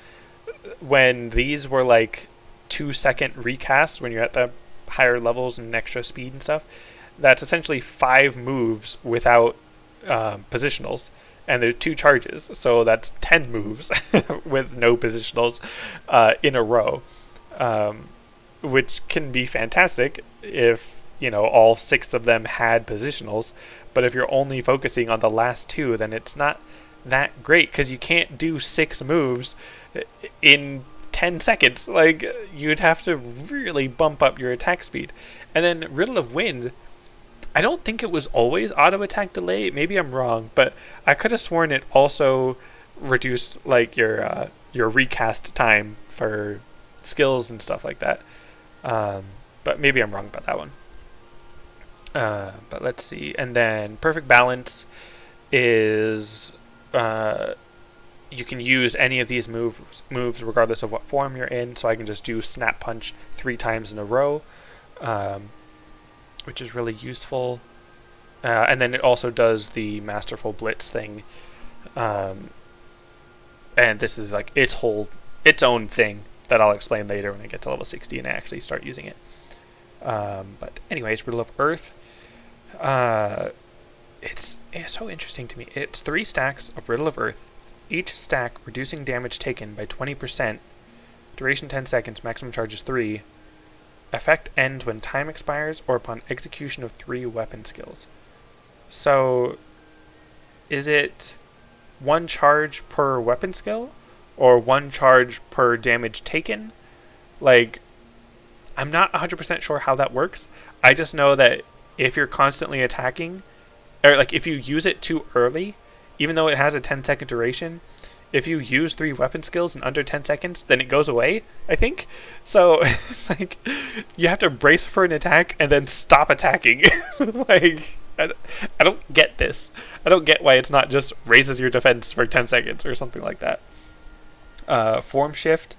when these were like 2-second recasts when you're at the higher levels and extra speed and stuff. That's essentially 5 moves without positionals, and there's 2 charges, so that's 10 moves with no positionals in a row, which can be fantastic if, you know, all 6 of them had positionals. But if you're only focusing on the last 2, then it's not that great, because you can't do 6 moves in 10 seconds. Like, you'd have to really bump up your attack speed. And then Riddle of Wind, I don't think it was always auto attack delay. Maybe I'm wrong, but I could have sworn it also reduced like your recast time for skills and stuff like that. But maybe I'm wrong about that one. But let's see. And then Perfect Balance is you can use any of these moves regardless of what form you're in. So I can just do Snap Punch 3 times in a row, which is really useful. And then it also does the Masterful Blitz thing. And this is like its own thing that I'll explain later when I get to level 60 and I actually start using it. But anyways, Riddle of Earth. It's so interesting to me. It's 3 stacks of Riddle of Earth, each stack reducing damage taken by 20%, duration 10 seconds, maximum charge is 3, effect ends when time expires or upon execution of 3 weapon skills. So, is it 1 charge per weapon skill, or 1 charge per damage taken? Like, I'm not 100% sure how that works. I just know that if you're constantly attacking, or like if you use it too early, even though it has a 10-second duration, if you use 3 weapon skills in under 10 seconds, then it goes away, I think. So it's like you have to brace for an attack and then stop attacking. Like, I don't get this. I don't get why it's not just raises your defense for 10 seconds or something like that. Form Shift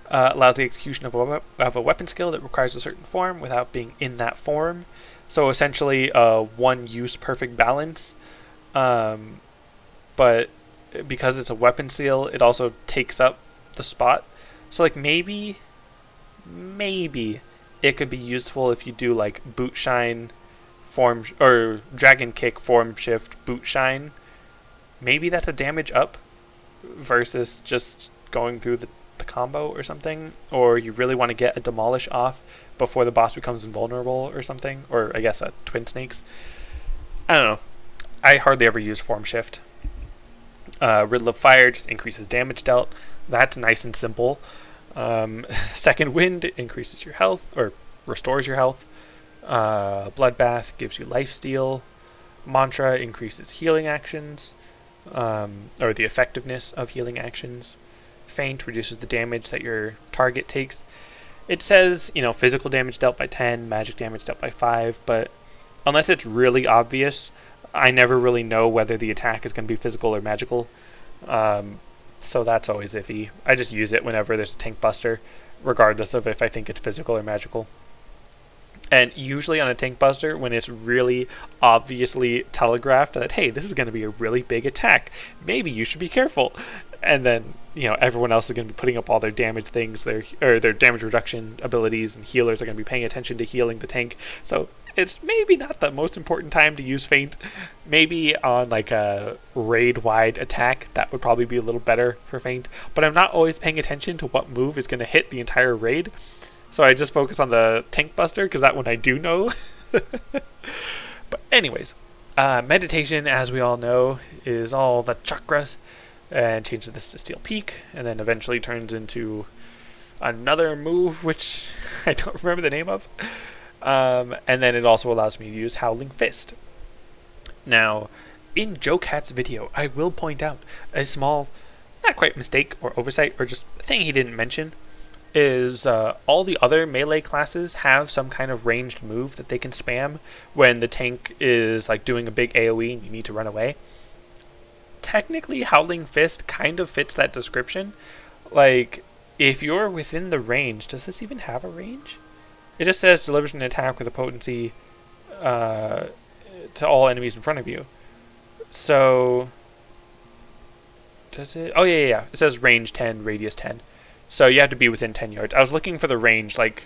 allows the execution of a weapon skill that requires a certain form without being in that form. So essentially, one-use Perfect Balance. But because it's a weapon seal, it also takes up the spot. So like maybe it could be useful if you do like Boot Shine, Form, or Dragon Kick, Form Shift, Boot Shine. Maybe that's a damage up versus just going through the combo or something. Or you really want to get a Demolish off before the boss becomes invulnerable or something. Or I guess a Twin Snakes. I don't know. I hardly ever use Form Shift. Riddle of Fire just increases damage dealt. That's nice and simple. Second Wind increases your health, or restores your health. Bloodbath gives you lifesteal. Mantra increases healing actions, or the effectiveness of healing actions. Feint reduces the damage that your target takes. It says, physical damage dealt by 10, magic damage dealt by 5, but unless it's really obvious, I never really know whether the attack is going to be physical or magical. So that's always iffy. I just use it whenever there's a tank buster, regardless of if I think it's physical or magical. And usually on a tank buster, when it's really obviously telegraphed that, hey, this is going to be a really big attack, maybe you should be careful. And then, everyone else is going to be putting up all their damage things, their damage reduction abilities, and healers are going to be paying attention to healing the tank. So it's maybe not the most important time to use Feint. Maybe on like a raid-wide attack, that would probably be a little better for Feint. But I'm not always paying attention to what move is going to hit the entire raid. So I just focus on the tank buster, because that one I do know. But anyways, meditation, as we all know, is all the chakras. And changes this to Steel Peak, and then eventually turns into another move, which I don't remember the name of. And then it also allows me to use Howling Fist. Now, in Joe Cat's video, I will point out a small, not quite mistake or oversight, or just a thing he didn't mention, is all the other melee classes have some kind of ranged move that they can spam when the tank is like doing a big AoE and you need to run away. Technically, Howling Fist kind of fits that description. Like, if you're within the range, does this even have a range? It just says delivers an attack with a potency to all enemies in front of you. So, does it? Oh, yeah. It says range 10, radius 10. So you have to be within 10 yards. I was looking for the range, like,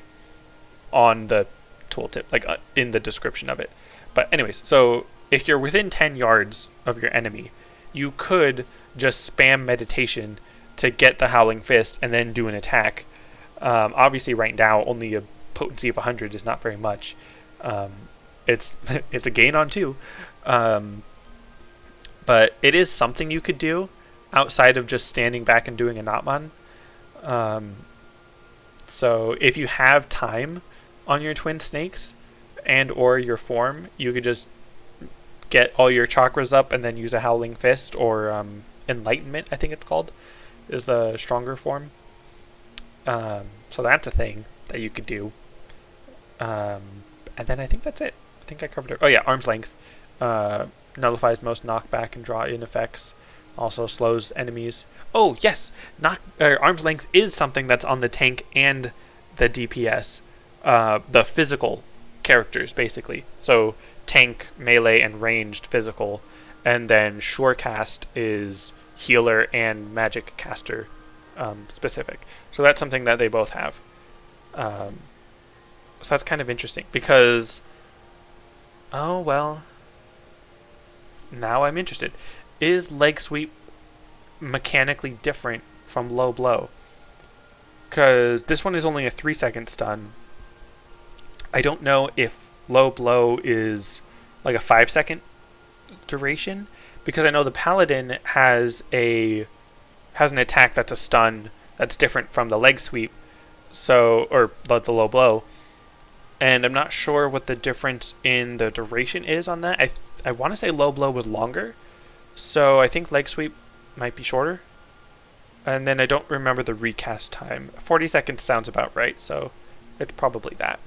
on the tooltip, like, in the description of it. But anyways, so if you're within 10 yards of your enemy, you could just spam meditation to get the Howling Fist and then do an attack. Obviously, right now, only a potency of 100 is not very much. It's a gain on 2. But it is something you could do outside of just standing back and doing a Natman. So if you have time on your twin snakes and or your form, you could just get all your chakras up and then use a Howling Fist or Enlightenment, I think it's called, is the stronger form. So that's a thing that you could do. And then I think that's it. I think I covered it. Oh yeah, Arm's Length. Nullifies most knockback and draw-in effects. Also slows enemies. Oh yes, Arm's Length is something that's on the tank and the DPS. The physical characters, basically. So tank, melee, and ranged physical. And then Surecast is healer and magic caster specific. So that's something that they both have. So that's kind of interesting because... Oh, well... Now I'm interested. Is leg sweep mechanically different from low blow? Because this one is only a 3-second stun. I don't know if low blow is like a 5-second duration, because I know the paladin has an attack that's a stun that's different from the leg sweep, or the low blow. And I'm not sure what the difference in the duration is on that. I want to say low blow was longer, so I think leg sweep might be shorter. And then I don't remember the recast time. 40 seconds sounds about right, so it's probably that.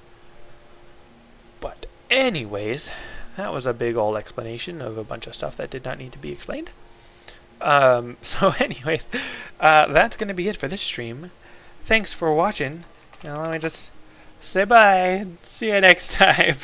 But anyways, that was a big old explanation of a bunch of stuff that did not need to be explained. So anyways, that's going to be it for this stream. Thanks for watching. Now let me just say bye and see you next time.